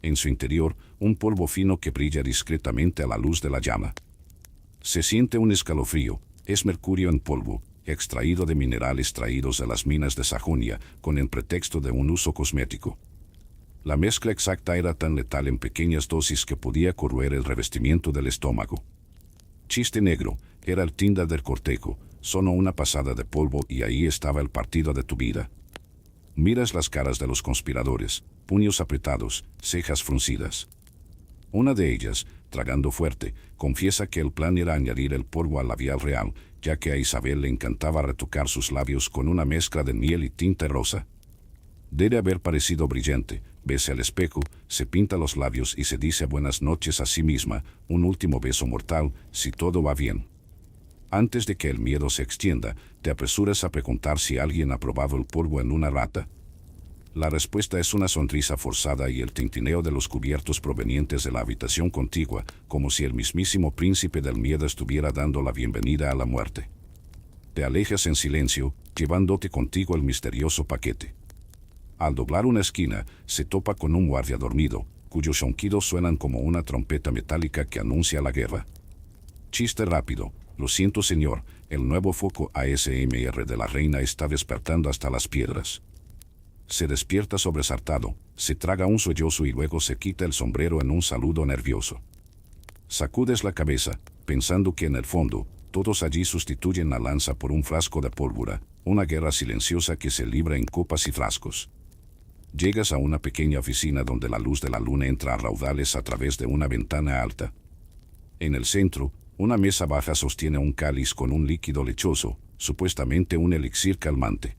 En su interior, un polvo fino que brilla discretamente a la luz de la llama. Se siente un escalofrío. Es mercurio en polvo, extraído de minerales traídos de las minas de Sajonia, con el pretexto de un uso cosmético. La mezcla exacta era tan letal en pequeñas dosis que podía corroer el revestimiento del estómago. Chiste negro, era el Tinder del cortejo, solo una pasada de polvo y ahí estaba el partido de tu vida. Miras las caras de los conspiradores, puños apretados, cejas fruncidas. Una de ellas, tragando fuerte, confiesa que el plan era añadir el polvo al labial real, ya que a Isabel le encantaba retocar sus labios con una mezcla de miel y tinta rosa. Debe haber parecido brillante, besa al espejo, se pinta los labios y se dice buenas noches a sí misma, un último beso mortal, si todo va bien. Antes de que el miedo se extienda, te apresuras a preguntar si alguien ha probado el polvo en una rata. La respuesta es una sonrisa forzada y el tintineo de los cubiertos provenientes de la habitación contigua, como si el mismísimo príncipe del miedo estuviera dando la bienvenida a la muerte. Te alejas en silencio, llevándote contigo el misterioso paquete. Al doblar una esquina, se topa con un guardia dormido, cuyos ronquidos suenan como una trompeta metálica que anuncia la guerra. Chiste rápido. Lo siento, señor, el nuevo foco ASMR de la reina está despertando hasta las piedras. Se despierta sobresaltado, se traga un sollozo y luego se quita el sombrero en un saludo nervioso. Sacudes la cabeza, pensando que en el fondo, todos allí sustituyen la lanza por un frasco de pólvora, una guerra silenciosa que se libra en copas y frascos. Llegas a una pequeña oficina donde la luz de la luna entra a raudales a través de una ventana alta. En el centro, una mesa baja sostiene un cáliz con un líquido lechoso, supuestamente un elixir calmante.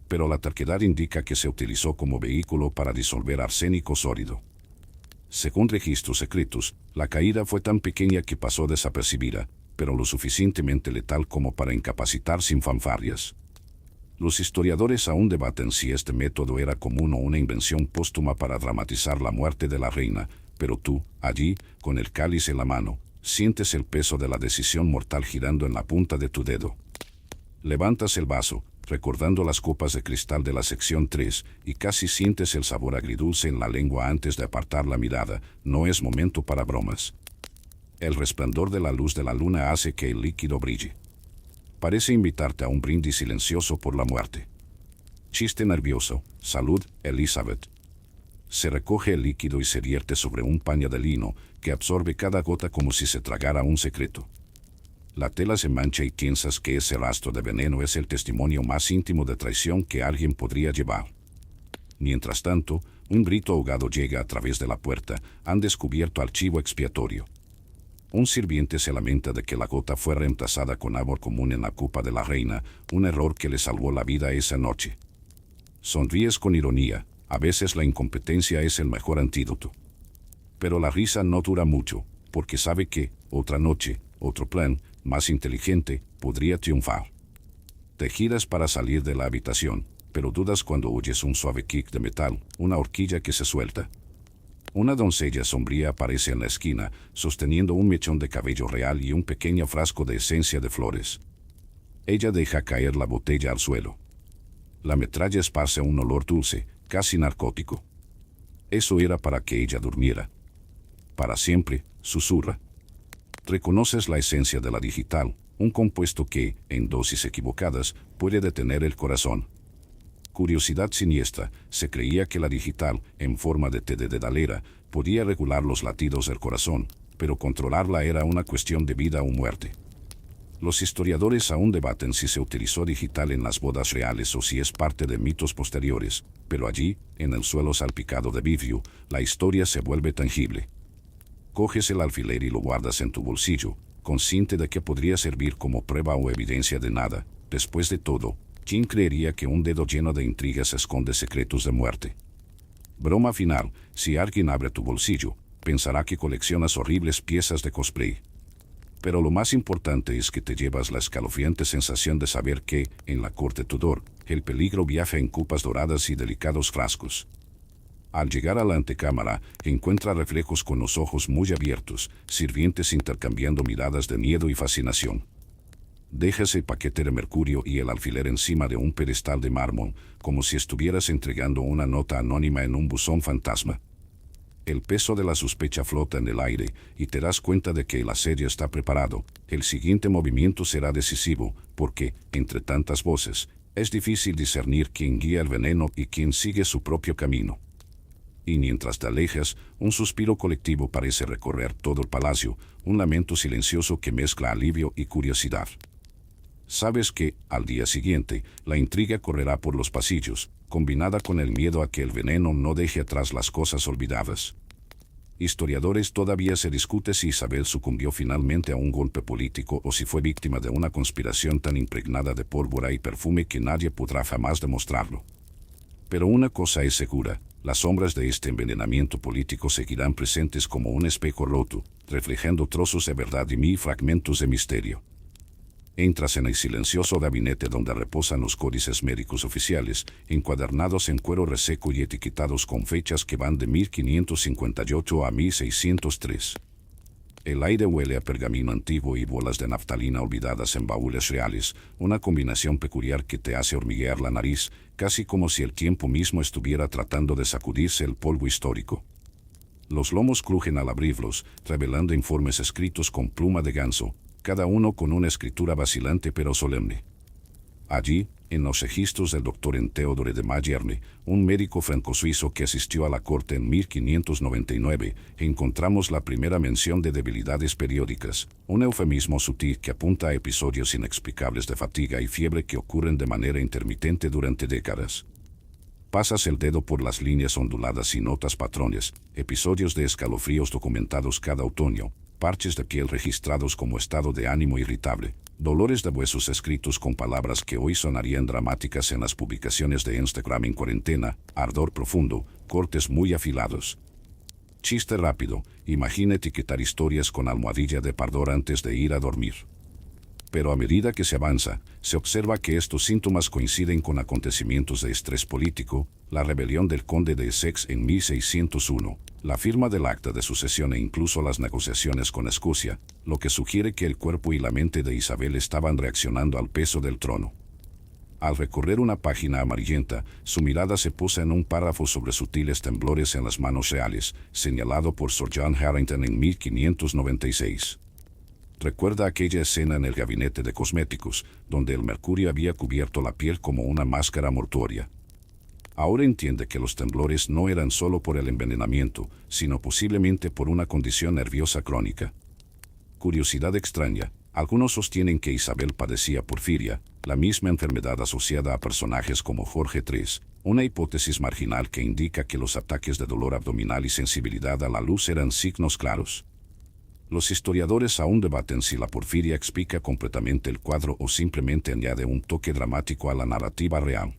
Pero la terquedad indica que se utilizó como vehículo para disolver arsénico sólido. Según registros secretos, la caída fue tan pequeña que pasó desapercibida, pero lo suficientemente letal como para incapacitar sin fanfarrias. Los historiadores aún debaten si este método era común o una invención póstuma para dramatizar la muerte de la reina, pero tú, allí, con el cáliz en la mano, sientes el peso de la decisión mortal girando en la punta de tu dedo. Levantas el vaso, recordando las copas de cristal de la sección 3, y casi sientes el sabor agridulce en la lengua antes de apartar la mirada. No es momento para bromas. El resplandor de la luz de la luna hace que el líquido brille. Parece invitarte a un brindis silencioso por la muerte. Chiste nervioso. Salud, Elizabeth. Se recoge el líquido y se vierte sobre un paño de lino, que absorbe cada gota como si se tragara un secreto. La tela se mancha y piensas que ese rastro de veneno es el testimonio más íntimo de traición que alguien podría llevar. Mientras tanto, un grito ahogado llega a través de la puerta. Han descubierto archivo expiatorio. Un sirviente se lamenta de que la gota fue reemplazada con agua común en la copa de la reina, un error que le salvó la vida esa noche. Sonríes con ironía. A veces la incompetencia es el mejor antídoto. Pero la risa no dura mucho, porque sabe que, otra noche, otro plan, más inteligente, podría triunfar. Te giras para salir de la habitación, pero dudas cuando oyes un suave kick de metal, una horquilla que se suelta. Una doncella sombría aparece en la esquina, sosteniendo un mechón de cabello real y un pequeño frasco de esencia de flores. Ella deja caer la botella al suelo. La metralla esparce un olor dulce, casi narcótico. Eso era para que ella durmiera. Para siempre, susurra. Reconoces la esencia de la digital, un compuesto que, en dosis equivocadas, puede detener el corazón. Curiosidad siniestra, se creía que la digital, en forma de té de dedalera, podía regular los latidos del corazón, pero controlarla era una cuestión de vida o muerte. Los historiadores aún debaten si se utilizó digital en las bodas reales o si es parte de mitos posteriores, pero allí, en el suelo salpicado de vidrio, la historia se vuelve tangible. Coges el alfiler y lo guardas en tu bolsillo, consciente de que podría servir como prueba o evidencia de nada. Después de todo, ¿Quién creería que un dedo lleno de intrigas esconde secretos de muerte? Broma final, si alguien abre tu bolsillo, pensará que coleccionas horribles piezas de cosplay. Pero lo más importante es que te llevas la escalofriante sensación de saber que, en la corte Tudor, el peligro viaja en copas doradas y delicados frascos. Al llegar a la antecámara, encuentra reflejos con los ojos muy abiertos, sirvientes intercambiando miradas de miedo y fascinación. Dejas el paquete de mercurio y el alfiler encima de un pedestal de mármol, como si estuvieras entregando una nota anónima en un buzón fantasma. El peso de la sospecha flota en el aire y te das cuenta de que el asedio está preparado. El siguiente movimiento será decisivo, porque, entre tantas voces, es difícil discernir quién guía el veneno y quién sigue su propio camino. Y mientras te alejas, un suspiro colectivo parece recorrer todo el palacio, un lamento silencioso que mezcla alivio y curiosidad. Sabes que, al día siguiente, la intriga correrá por los pasillos, combinada con el miedo a que el veneno no deje atrás las cosas olvidadas. Historiadores todavía se discute si Isabel sucumbió finalmente a un golpe político o si fue víctima de una conspiración tan impregnada de pólvora y perfume que nadie podrá jamás demostrarlo. Pero una cosa es segura, las sombras de este envenenamiento político seguirán presentes como un espejo roto, reflejando trozos de verdad y mil fragmentos de misterio. Entras en el silencioso gabinete donde reposan los códices médicos oficiales, encuadernados en cuero reseco y etiquetados con fechas que van de 1558 a 1603. El aire huele a pergamino antiguo y bolas de naftalina olvidadas en baúles reales, una combinación peculiar que te hace hormiguear la nariz, casi como si el tiempo mismo estuviera tratando de sacudirse el polvo histórico. Los lomos crujen al abrirlos, revelando informes escritos con pluma de ganso, cada uno con una escritura vacilante pero solemne. Allí, en los registros del doctor Theodore de Mayerne, un médico franco-suizo que asistió a la corte en 1599, encontramos la primera mención de debilidades periódicas, un eufemismo sutil que apunta a episodios inexplicables de fatiga y fiebre que ocurren de manera intermitente durante décadas. Pasas el dedo por las líneas onduladas y notas patrones, episodios de escalofríos documentados cada otoño, parches de piel registrados como estado de ánimo irritable, dolores de huesos escritos con palabras que hoy sonarían dramáticas en las publicaciones de Instagram en cuarentena, ardor profundo, cortes muy afilados. Chiste rápido, imagina etiquetar historias con almohadilla de pardor antes de ir a dormir. Pero a medida que se avanza, se observa que estos síntomas coinciden con acontecimientos de estrés político, la rebelión del conde de Essex en 1601, la firma del acta de sucesión e incluso las negociaciones con Escocia, lo que sugiere que el cuerpo y la mente de Isabel estaban reaccionando al peso del trono. Al recorrer una página amarillenta, su mirada se posa en un párrafo sobre sutiles temblores en las manos reales, señalado por Sir John Harrington en 1596. Recuerda aquella escena en el gabinete de cosméticos, donde el mercurio había cubierto la piel como una máscara mortuoria. Ahora entiende que los temblores no eran solo por el envenenamiento, sino posiblemente por una condición nerviosa crónica. Curiosidad extraña, algunos sostienen que Isabel padecía porfiria, la misma enfermedad asociada a personajes como Jorge III, una hipótesis marginal que indica que los ataques de dolor abdominal y sensibilidad a la luz eran signos claros. Los historiadores aún debaten si la porfiria explica completamente el cuadro o simplemente añade un toque dramático a la narrativa real.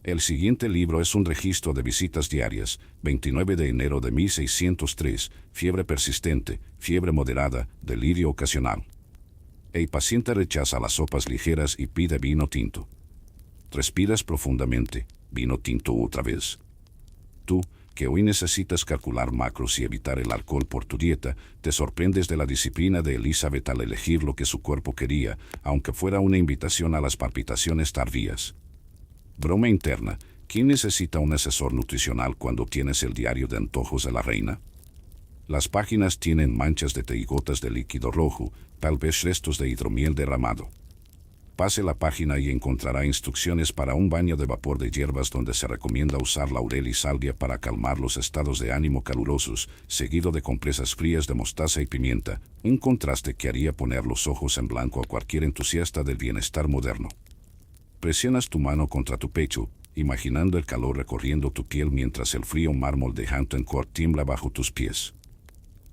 El siguiente libro es un registro de visitas diarias, 29 de enero de 1603, fiebre persistente, fiebre moderada, delirio ocasional. El paciente rechaza las sopas ligeras y pide vino tinto. Respiras profundamente, vino tinto otra vez. Tú, que hoy necesitas calcular macros y evitar el alcohol por tu dieta, te sorprendes de la disciplina de Elizabeth al elegir lo que su cuerpo quería, aunque fuera una invitación a las palpitaciones tardías. Broma interna, ¿quién necesita un asesor nutricional cuando tienes el diario de antojos de la reina? Las páginas tienen manchas de té y gotas de líquido rojo, tal vez restos de hidromiel derramado. Pase la página y encontrará instrucciones para un baño de vapor de hierbas donde se recomienda usar laurel y salvia para calmar los estados de ánimo calurosos, seguido de compresas frías de mostaza y pimienta, un contraste que haría poner los ojos en blanco a cualquier entusiasta del bienestar moderno. Presionas tu mano contra tu pecho, imaginando el calor recorriendo tu piel mientras el frío mármol de Hampton Court tiembla bajo tus pies.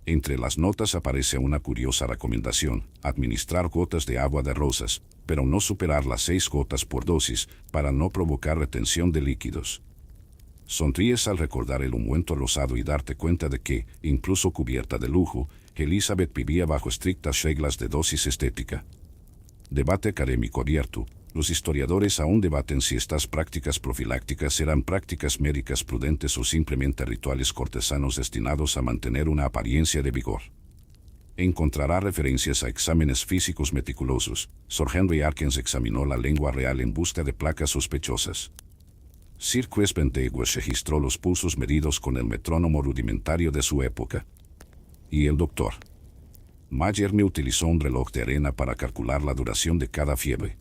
Entre las notas aparece una curiosa recomendación: administrar gotas de agua de rosas, pero no superar las 6 gotas por dosis, para no provocar retención de líquidos. Sonríes al recordar el ungüento rosado y darte cuenta de que, incluso cubierta de lujo, Elizabeth vivía bajo estrictas reglas de dosis estética. Debate académico abierto. Los historiadores aún debaten si estas prácticas profilácticas eran prácticas médicas prudentes o simplemente rituales cortesanos destinados a mantener una apariencia de vigor. Encontrará referencias a exámenes físicos meticulosos. Sir Henry Arkens examinó la lengua real en busca de placas sospechosas. Sir Crispin Degwes registró los pulsos medidos con el metrónomo rudimentario de su época. Y el doctor Mallarmé utilizó un reloj de arena para calcular la duración de cada fiebre.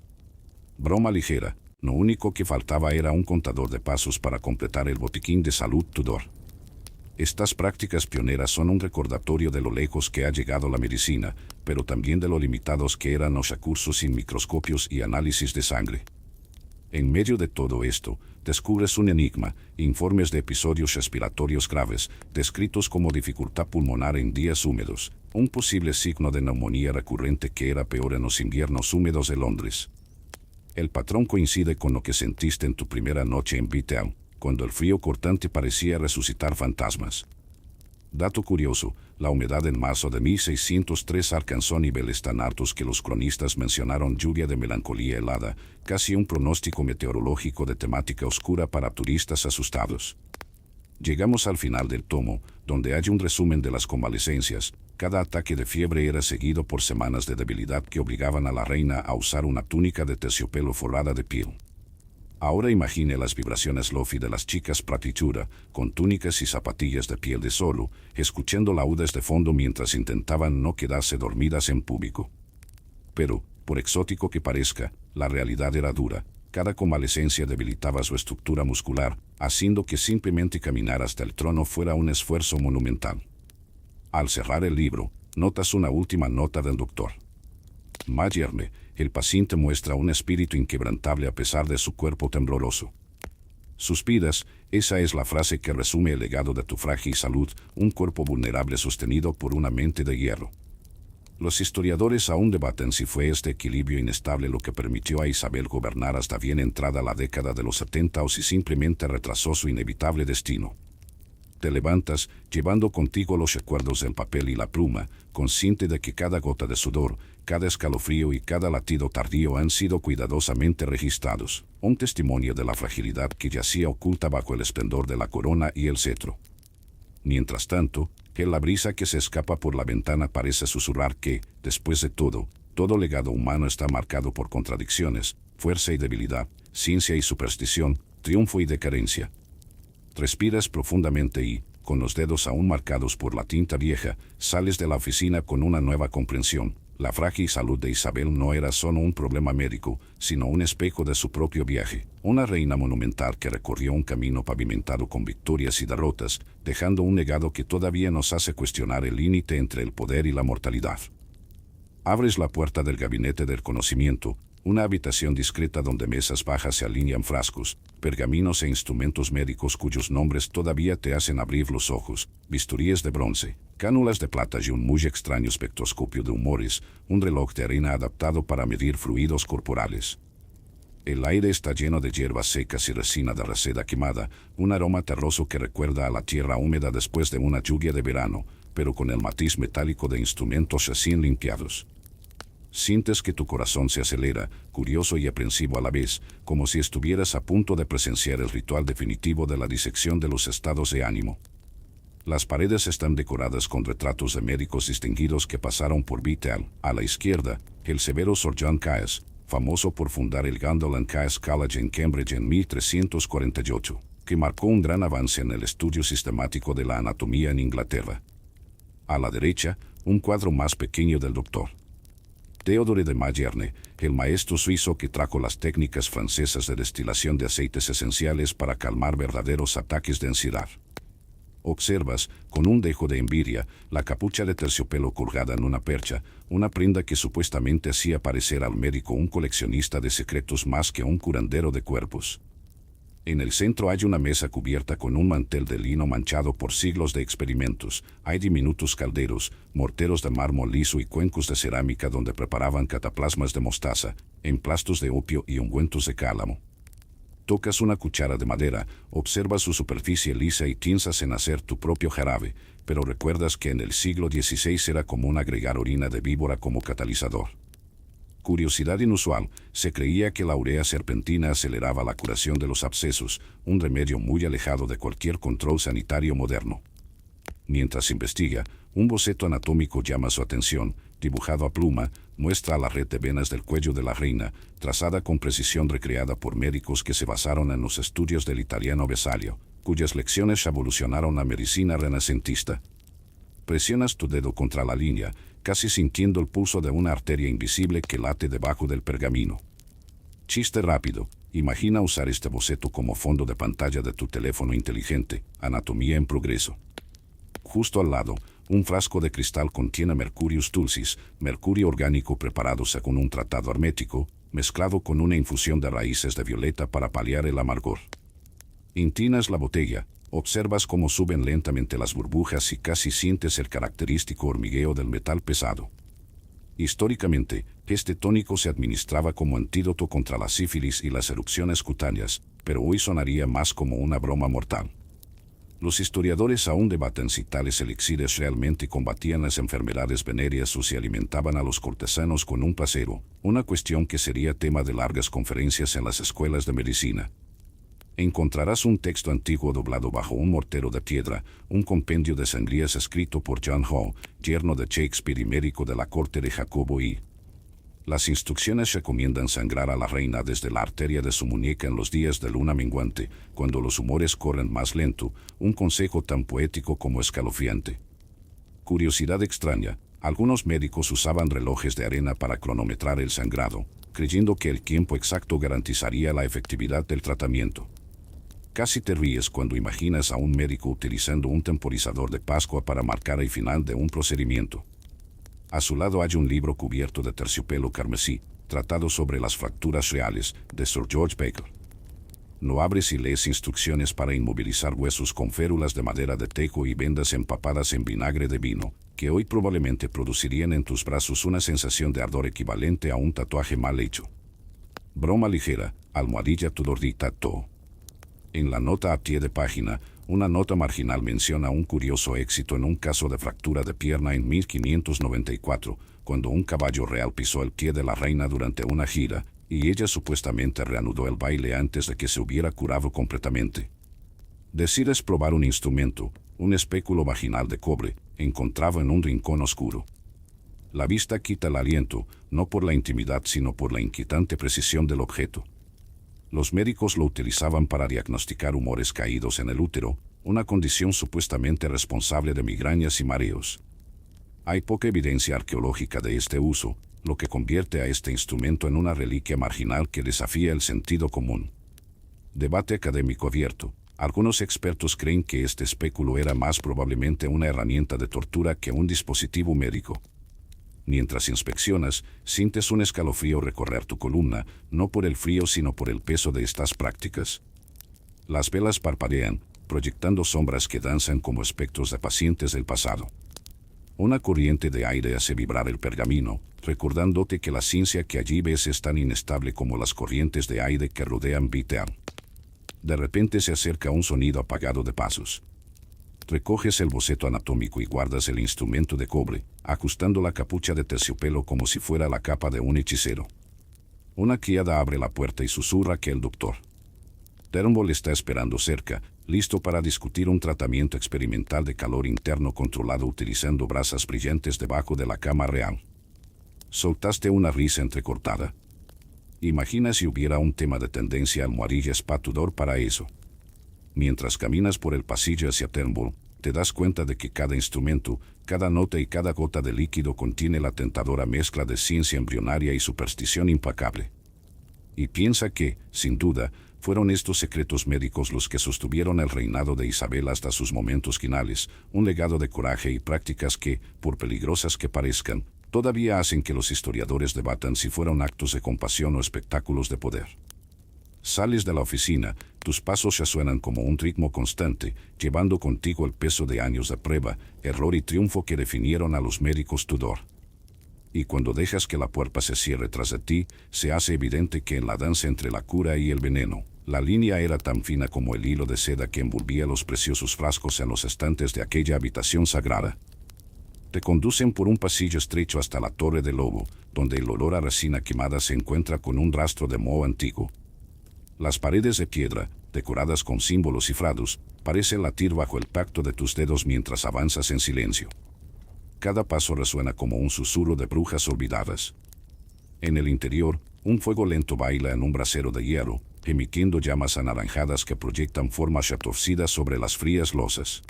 Broma ligera, lo único que faltaba era un contador de pasos para completar el botiquín de salud Tudor. Estas prácticas pioneras son un recordatorio de lo lejos que ha llegado la medicina, pero también de lo limitados que eran los recursos sin microscopios y análisis de sangre. En medio de todo esto, descubres un enigma: informes de episodios respiratorios graves, descritos como dificultad pulmonar en días húmedos, un posible signo de neumonía recurrente que era peor en los inviernos húmedos de Londres. El patrón coincide con lo que sentiste en tu primera noche en Beatown, cuando el frío cortante parecía resucitar fantasmas. Dato curioso: la humedad en marzo de 1603 alcanzó niveles tan altos que los cronistas mencionaron lluvia de melancolía helada, casi un pronóstico meteorológico de temática oscura para turistas asustados. Llegamos al final del tomo, donde hay un resumen de las convalecencias. Cada ataque de fiebre era seguido por semanas de debilidad que obligaban a la reina a usar una túnica de terciopelo forrada de piel. Ahora imagine las vibraciones lofi de las chicas pratichura, con túnicas y zapatillas de piel de solo, escuchando laudes de fondo mientras intentaban no quedarse dormidas en público. Pero, por exótico que parezca, la realidad era dura. Cada convalecencia debilitaba su estructura muscular, haciendo que simplemente caminar hasta el trono fuera un esfuerzo monumental. Al cerrar el libro, notas una última nota del doctor Mallarmé: el paciente muestra un espíritu inquebrantable a pesar de su cuerpo tembloroso. Suspiras, esa es la frase que resume el legado de tu frágil salud: un cuerpo vulnerable sostenido por una mente de hierro. Los historiadores aún debaten si fue este equilibrio inestable lo que permitió a Isabel gobernar hasta bien entrada la década de los 70 o si simplemente retrasó su inevitable destino. Te levantas, llevando contigo los recuerdos del papel y la pluma, consciente de que cada gota de sudor, cada escalofrío y cada latido tardío han sido cuidadosamente registrados, un testimonio de la fragilidad que yacía oculta bajo el esplendor de la corona y el cetro. Mientras tanto, la brisa que se escapa por la ventana parece susurrar que, después de todo, todo legado humano está marcado por contradicciones, fuerza y debilidad, ciencia y superstición, triunfo y decadencia. Respiras profundamente y, con los dedos aún marcados por la tinta vieja, sales de la oficina con una nueva comprensión: la frágil salud de Isabel no era solo un problema médico, sino un espejo de su propio viaje, una reina monumental que recorrió un camino pavimentado con victorias y derrotas, dejando un legado que todavía nos hace cuestionar el límite entre el poder y la mortalidad. Abres la puerta del gabinete del conocimiento, una habitación discreta donde mesas bajas se alinean frascos, pergaminos e instrumentos médicos cuyos nombres todavía te hacen abrir los ojos, bisturíes de bronce, cánulas de plata y un muy extraño espectroscopio de humores, un reloj de arena adaptado para medir fluidos corporales. El aire está lleno de hierbas secas y resina de reseda quemada, un aroma terroso que recuerda a la tierra húmeda después de una lluvia de verano, pero con el matiz metálico de instrumentos recién limpiados. Sientes que tu corazón se acelera, curioso y aprensivo a la vez, como si estuvieras a punto de presenciar el ritual definitivo de la disección de los estados de ánimo. Las paredes están decoradas con retratos de médicos distinguidos que pasaron por Beatown. A la izquierda, el severo Sir John Caius, famoso por fundar el Gandalf Caius College en Cambridge en 1348, que marcó un gran avance en el estudio sistemático de la anatomía en Inglaterra. A la derecha, un cuadro más pequeño del doctor Théodore de Mallarmé, el maestro suizo que trajo las técnicas francesas de destilación de aceites esenciales para calmar verdaderos ataques de ansiedad. Observas, con un dejo de envidia, la capucha de terciopelo colgada en una percha, una prenda que supuestamente hacía parecer al médico un coleccionista de secretos más que un curandero de cuerpos. En el centro hay una mesa cubierta con un mantel de lino manchado por siglos de experimentos. Hay diminutos calderos, morteros de mármol liso y cuencos de cerámica donde preparaban cataplasmas de mostaza, emplastos de opio y ungüentos de cálamo. Tocas una cuchara de madera, observas su superficie lisa y piensas en hacer tu propio jarabe, pero recuerdas que en el siglo XVI era común agregar orina de víbora como catalizador. Curiosidad inusual, se creía que la urea serpentina aceleraba la curación de los abscesos, un remedio muy alejado de cualquier control sanitario moderno. Mientras investiga, un boceto anatómico llama su atención, dibujado a pluma, muestra la red de venas del cuello de la reina, trazada con precisión recreada por médicos que se basaron en los estudios del italiano Vesalio, cuyas lecciones revolucionaron la medicina renacentista. Presionas tu dedo contra la línea, casi sintiendo el pulso de una arteria invisible que late debajo del pergamino. Chiste rápido, imagina usar este boceto como fondo de pantalla de tu teléfono inteligente, anatomía en progreso. Justo al lado, un frasco de cristal contiene Mercurius tulsis, mercurio orgánico preparado según un tratado hermético, mezclado con una infusión de raíces de violeta para paliar el amargor. Inclinas la botella, observas cómo suben lentamente las burbujas y casi sientes el característico hormigueo del metal pesado. Históricamente, este tónico se administraba como antídoto contra la sífilis y las erupciones cutáneas, pero hoy sonaría más como una broma mortal. Los historiadores aún debaten si tales elixires realmente combatían las enfermedades venéreas o si alimentaban a los cortesanos con un placebo, una cuestión que sería tema de largas conferencias en las escuelas de medicina. Encontrarás un texto antiguo doblado bajo un mortero de piedra, un compendio de sangrías escrito por John Hall, yerno de Shakespeare y médico de la corte de Jacobo I. Las instrucciones recomiendan sangrar a la reina desde la arteria de su muñeca en los días de luna menguante, cuando los humores corren más lento, un consejo tan poético como escalofriante. Curiosidad extraña, algunos médicos usaban relojes de arena para cronometrar el sangrado, creyendo que el tiempo exacto garantizaría la efectividad del tratamiento. Casi te ríes cuando imaginas a un médico utilizando un temporizador de Pascua para marcar el final de un procedimiento. A su lado hay un libro cubierto de terciopelo carmesí, tratado sobre las fracturas reales, de Sir George Baker. No abres y lees instrucciones para inmovilizar huesos con férulas de madera de tejo y vendas empapadas en vinagre de vino, que hoy probablemente producirían en tus brazos una sensación de ardor equivalente a un tatuaje mal hecho. Broma ligera, almohadilla Tudor dictato. En la nota a pie de página, una nota marginal menciona un curioso éxito en un caso de fractura de pierna en 1594, cuando un caballo real pisó el pie de la reina durante una gira, y ella supuestamente reanudó el baile antes de que se hubiera curado completamente. Decides probar un instrumento, un espéculo vaginal de cobre, encontrado en un rincón oscuro. La vista quita el aliento, no por la intimidad sino por la inquietante precisión del objeto. Los médicos lo utilizaban para diagnosticar humores caídos en el útero, una condición supuestamente responsable de migrañas y mareos. Hay poca evidencia arqueológica de este uso, lo que convierte a este instrumento en una reliquia marginal que desafía el sentido común. Debate académico abierto. Algunos expertos creen que este espéculo era más probablemente una herramienta de tortura que un dispositivo médico. Mientras inspeccionas, sientes un escalofrío recorrer tu columna, no por el frío sino por el peso de estas prácticas. Las velas parpadean, proyectando sombras que danzan como espectros de pacientes del pasado. Una corriente de aire hace vibrar el pergamino, recordándote que la ciencia que allí ves es tan inestable como las corrientes de aire que rodean Vitel. De repente se acerca un sonido apagado de pasos. Recoges el boceto anatómico y guardas el instrumento de cobre, ajustando la capucha de terciopelo como si fuera la capa de un hechicero. Una criada abre la puerta y susurra que el doctor Turnbull está esperando cerca, listo para discutir un tratamiento experimental de calor interno controlado utilizando brasas brillantes debajo de la cama real. Soltaste una risa entrecortada. Imagina si hubiera un tema de tendencia almohadilla Spa Tudor para eso. Mientras caminas por el pasillo hacia Turnbull, te das cuenta de que cada instrumento, cada nota y cada gota de líquido contiene la tentadora mezcla de ciencia embrionaria y superstición implacable. Y piensa que, sin duda, fueron estos secretos médicos los que sostuvieron el reinado de Isabel hasta sus momentos finales, un legado de coraje y prácticas que, por peligrosas que parezcan, todavía hacen que los historiadores debatan si fueron actos de compasión o espectáculos de poder. Sales de la oficina, tus pasos resuenan como un ritmo constante, llevando contigo el peso de años de prueba, error y triunfo que definieron a los médicos Tudor. Y cuando dejas que la puerta se cierre tras de ti, se hace evidente que en la danza entre la cura y el veneno, la línea era tan fina como el hilo de seda que envolvía los preciosos frascos en los estantes de aquella habitación sagrada. Te conducen por un pasillo estrecho hasta la Torre del Lobo, donde el olor a resina quemada se encuentra con un rastro de moho antiguo. Las paredes de piedra, decoradas con símbolos cifrados, parecen latir bajo el tacto de tus dedos mientras avanzas en silencio. Cada paso resuena como un susurro de brujas olvidadas. En el interior, un fuego lento baila en un brasero de hierro, emitiendo llamas anaranjadas que proyectan formas retorcidas sobre las frías losas.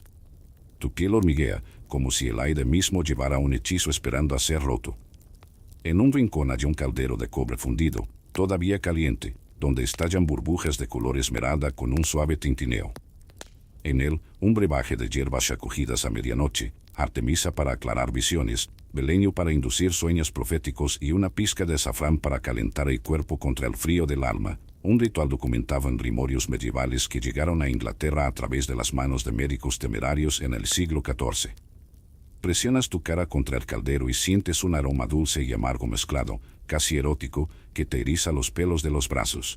Tu piel hormiguea, como si el aire mismo llevara un hechizo esperando a ser roto. En un rincón hay un caldero de cobre fundido, todavía caliente, donde estallan burbujas de color esmeralda con un suave tintineo. En él, un brebaje de hierbas recogidas a medianoche, artemisa para aclarar visiones, beleño para inducir sueños proféticos y una pizca de azafrán para calentar el cuerpo contra el frío del alma, un ritual documentado en grimorios medievales que llegaron a Inglaterra a través de las manos de médicos temerarios en el siglo XIV. Presionas tu cara contra el caldero y sientes un aroma dulce y amargo mezclado, casi erótico, que te eriza los pelos de los brazos.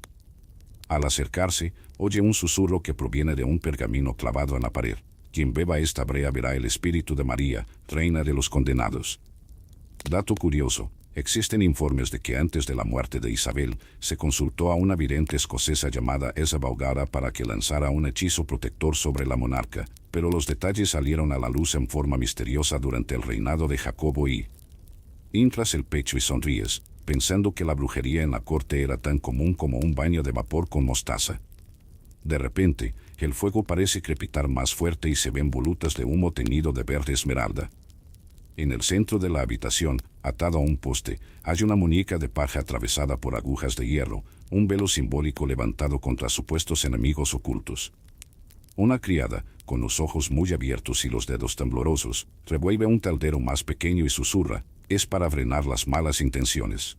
Al acercarse, oye un susurro que proviene de un pergamino clavado en la pared. Quien beba esta brea verá el espíritu de María, reina de los condenados. Dato curioso, existen informes de que antes de la muerte de Isabel, se consultó a una vidente escocesa llamada Esa Baugara para que lanzara un hechizo protector sobre la monarca, pero los detalles salieron a la luz en forma misteriosa durante el reinado de Jacobo I. Inflas el pecho y sonríes, pensando que la brujería en la corte era tan común como un baño de vapor con mostaza. De repente, el fuego parece crepitar más fuerte y se ven volutas de humo teñido de verde esmeralda. En el centro de la habitación, atado a un poste, hay una muñeca de paja atravesada por agujas de hierro, un velo simbólico levantado contra supuestos enemigos ocultos. Una criada, con los ojos muy abiertos y los dedos temblorosos, revuelve un caldero más pequeño y susurra: es para frenar las malas intenciones.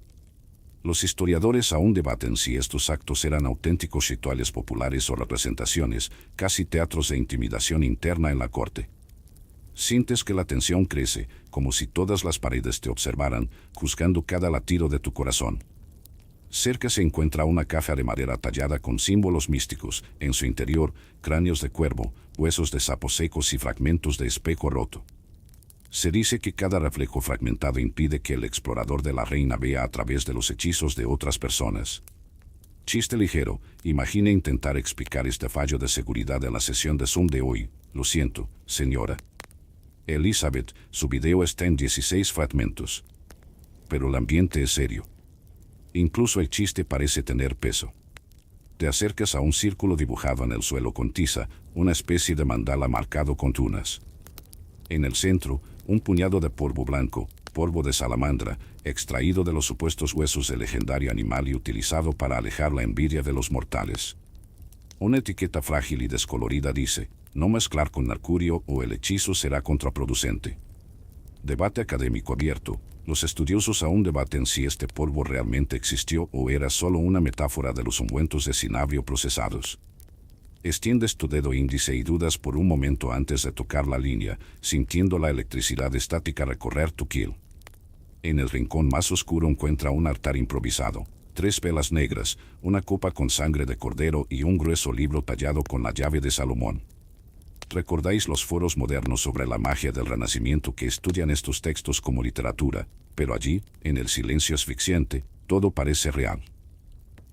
Los historiadores aún debaten si estos actos eran auténticos rituales populares o representaciones, casi teatros de intimidación interna en la corte. Sientes que la tensión crece, como si todas las paredes te observaran, juzgando cada latido de tu corazón. Cerca se encuentra una caja de madera tallada con símbolos místicos, en su interior, cráneos de cuervo, huesos de sapos secos y fragmentos de espejo roto. Se dice que cada reflejo fragmentado impide que el explorador de la reina vea a través de los hechizos de otras personas. Chiste ligero, imagine intentar explicar este fallo de seguridad en la sesión de Zoom de hoy. Lo siento, señora Elizabeth, su video está en 16 fragmentos. Pero el ambiente es serio. Incluso el chiste parece tener peso. Te acercas a un círculo dibujado en el suelo con tiza, una especie de mandala marcado con tunas. En el centro, un puñado de polvo blanco, polvo de salamandra, extraído de los supuestos huesos del legendario animal y utilizado para alejar la envidia de los mortales. Una etiqueta frágil y descolorida dice: no mezclar con mercurio o el hechizo será contraproducente. Debate académico abierto. Los estudiosos aún debaten si este polvo realmente existió o era solo una metáfora de los ungüentos de cinabrio procesados. Extiendes tu dedo índice y dudas por un momento antes de tocar la línea, sintiendo la electricidad estática recorrer tu piel. En el rincón más oscuro encuentra un altar improvisado, 3 velas negras, una copa con sangre de cordero y un grueso libro tallado con la llave de Salomón. Recordáis los foros modernos sobre la magia del Renacimiento que estudian estos textos como literatura, pero allí, en el silencio asfixiante, todo parece real.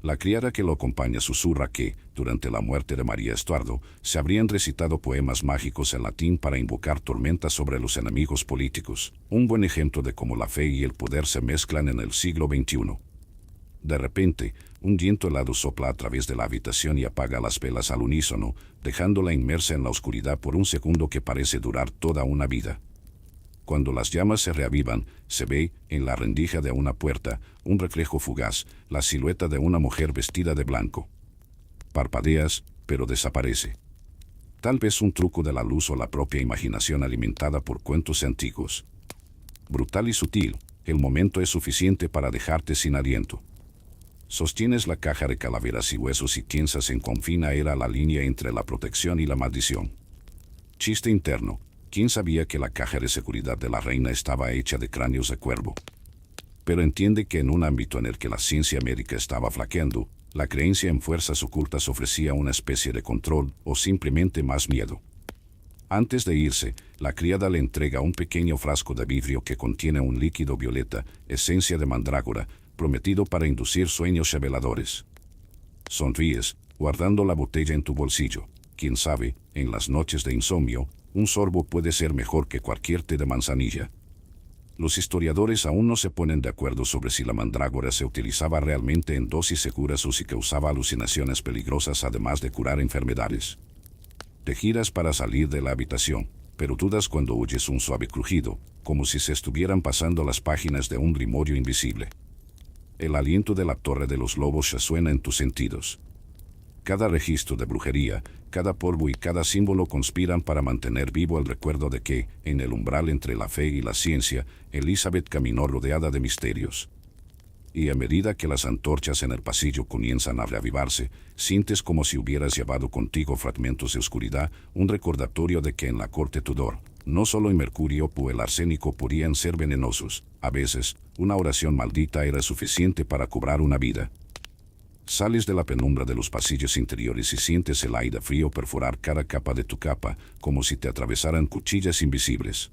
La criada que lo acompaña susurra que, durante la muerte de María Estuardo, se habrían recitado poemas mágicos en latín para invocar tormentas sobre los enemigos políticos, un buen ejemplo de cómo la fe y el poder se mezclan en el siglo XXI. De repente, un viento helado sopla a través de la habitación y apaga las velas al unísono, dejándola inmersa en la oscuridad por un segundo que parece durar toda una vida. Cuando las llamas se reavivan, se ve, en la rendija de una puerta, un reflejo fugaz, la silueta de una mujer vestida de blanco. Parpadeas, pero desaparece. Tal vez un truco de la luz o la propia imaginación alimentada por cuentos antiguos. Brutal y sutil, el momento es suficiente para dejarte sin aliento. Sostienes la caja de calaveras y huesos y piensas en cuán fina era la línea entre la protección y la maldición. Chiste interno. ¿Quién sabía que la caja de seguridad de la reina estaba hecha de cráneos de cuervo? Pero entiende que en un ámbito en el que la ciencia médica estaba flaqueando, la creencia en fuerzas ocultas ofrecía una especie de control o simplemente más miedo. Antes de irse, la criada le entrega un pequeño frasco de vidrio que contiene un líquido violeta, esencia de mandrágora, prometido para inducir sueños reveladores. Sonríes, guardando la botella en tu bolsillo. Quién sabe, en las noches de insomnio, un sorbo puede ser mejor que cualquier té de manzanilla. Los historiadores aún no se ponen de acuerdo sobre si la mandrágora se utilizaba realmente en dosis seguras o si causaba alucinaciones peligrosas además de curar enfermedades. Te giras para salir de la habitación, pero dudas cuando oyes un suave crujido, como si se estuvieran pasando las páginas de un grimorio invisible. El aliento de la Torre de los Lobos resuena en tus sentidos. Cada registro de brujería, cada polvo y cada símbolo conspiran para mantener vivo el recuerdo de que, en el umbral entre la fe y la ciencia, Elizabeth caminó rodeada de misterios. Y a medida que las antorchas en el pasillo comienzan a reavivarse, sientes como si hubieras llevado contigo fragmentos de oscuridad, un recordatorio de que en la corte Tudor, no solo el mercurio o el arsénico podían ser venenosos. A veces, una oración maldita era suficiente para cobrar una vida. Sales de la penumbra de los pasillos interiores y sientes el aire frío perforar cada capa de tu capa, como si te atravesaran cuchillas invisibles.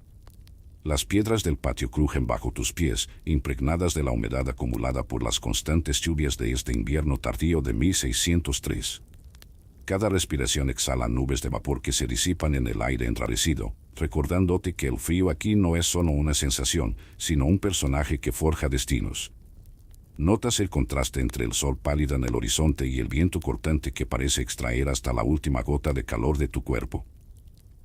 Las piedras del patio crujen bajo tus pies, impregnadas de la humedad acumulada por las constantes lluvias de este invierno tardío de 1603. Cada respiración exhala nubes de vapor que se disipan en el aire enrarecido, recordándote que el frío aquí no es solo una sensación, sino un personaje que forja destinos. Notas el contraste entre el sol pálido en el horizonte y el viento cortante que parece extraer hasta la última gota de calor de tu cuerpo.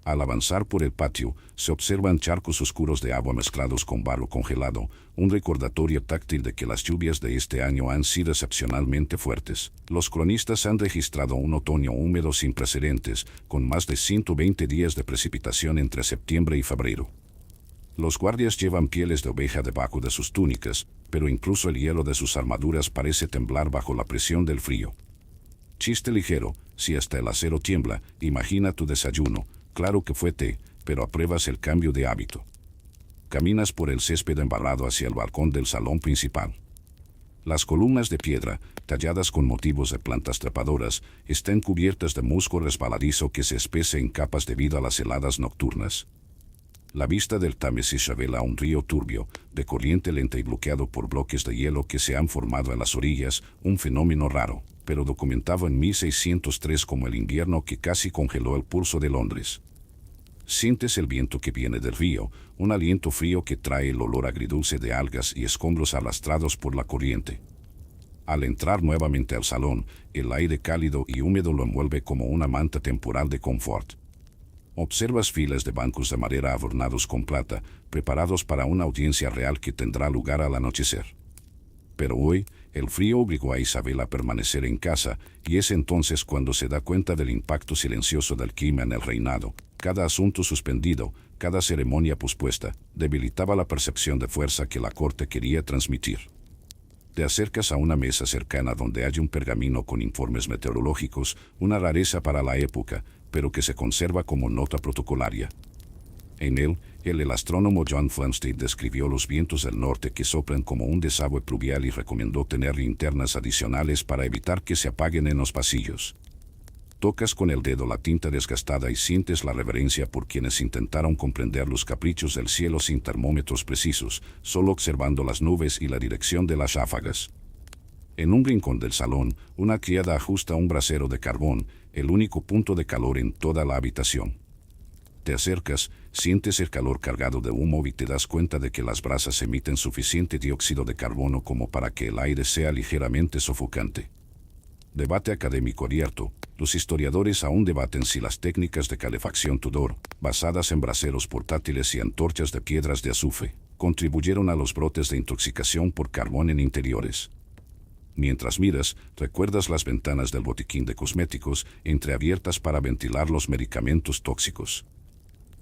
Al avanzar por el patio, se observan charcos oscuros de agua mezclados con barro congelado, un recordatorio táctil de que las lluvias de este año han sido excepcionalmente fuertes. Los cronistas han registrado un otoño húmedo sin precedentes, con más de 120 días de precipitación entre septiembre y febrero. Los guardias llevan pieles de oveja debajo de sus túnicas, pero incluso el hielo de sus armaduras parece temblar bajo la presión del frío. Chiste ligero, si hasta el acero tiembla, imagina tu desayuno. Claro que fue té, pero apruebas el cambio de hábito. Caminas por el césped embarrado hacia el balcón del salón principal. Las columnas de piedra, talladas con motivos de plantas trepadoras, están cubiertas de musgo resbaladizo que se espese en capas debido a las heladas nocturnas. La vista del Támesis revela un río turbio, de corriente lenta y bloqueado por bloques de hielo que se han formado en las orillas, un fenómeno raro, pero documentado en 1603 como el invierno que casi congeló el pulso de Londres. Sientes el viento que viene del río, un aliento frío que trae el olor agridulce de algas y escombros arrastrados por la corriente. Al entrar nuevamente al salón, el aire cálido y húmedo lo envuelve como una manta temporal de confort. Observas filas de bancos de madera adornados con plata, preparados para una audiencia real que tendrá lugar al anochecer. Pero hoy, el frío obligó a Isabel a permanecer en casa, y es entonces cuando se da cuenta del impacto silencioso del clima en el reinado. Cada asunto suspendido, cada ceremonia pospuesta, debilitaba la percepción de fuerza que la corte quería transmitir. Te acercas a una mesa cercana donde hay un pergamino con informes meteorológicos, una rareza para la época, pero que se conserva como nota protocolaria. En él, el astrónomo John Flamsteed describió los vientos del norte que soplan como un desagüe pluvial y recomendó tener linternas adicionales para evitar que se apaguen en los pasillos. Tocas con el dedo la tinta desgastada y sientes la reverencia por quienes intentaron comprender los caprichos del cielo sin termómetros precisos, solo observando las nubes y la dirección de las ráfagas. En un rincón del salón, una criada ajusta un brasero de carbón, el único punto de calor en toda la habitación. Te acercas, sientes el calor cargado de humo y te das cuenta de que las brasas emiten suficiente dióxido de carbono como para que el aire sea ligeramente sofocante. Debate académico abierto. Los historiadores aún debaten si las técnicas de calefacción Tudor, basadas en braseros portátiles y antorchas de piedras de azufre, contribuyeron a los brotes de intoxicación por carbón en interiores. Mientras miras, recuerdas las ventanas del botiquín de cosméticos entreabiertas para ventilar los medicamentos tóxicos.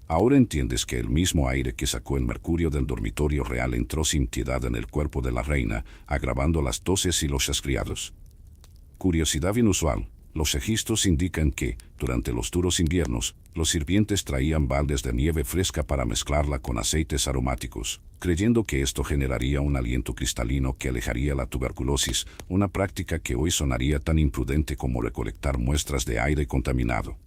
Ahora entiendes que el mismo aire que sacó el mercurio del dormitorio real entró sin piedad en el cuerpo de la reina, agravando las toses y los resfriados. Curiosidad inusual. Los registros indican que, durante los duros inviernos, los sirvientes traían baldes de nieve fresca para mezclarla con aceites aromáticos, creyendo que esto generaría un aliento cristalino que alejaría la tuberculosis, una práctica que hoy sonaría tan imprudente como recolectar muestras de aire contaminado.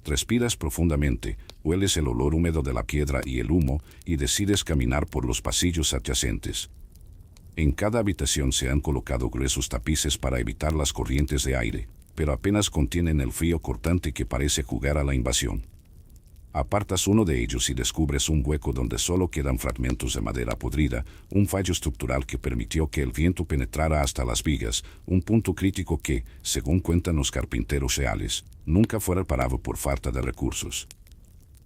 Respiras profundamente, hueles el olor húmedo de la piedra y el humo, y decides caminar por los pasillos adyacentes. En cada habitación se han colocado gruesos tapices para evitar las corrientes de aire, pero apenas contienen el frío cortante que parece jugar a la invasión. Apartas uno de ellos y descubres un hueco donde solo quedan fragmentos de madera podrida, un fallo estructural que permitió que el viento penetrara hasta las vigas, un punto crítico que, según cuentan los carpinteros reales, nunca fue reparado por falta de recursos.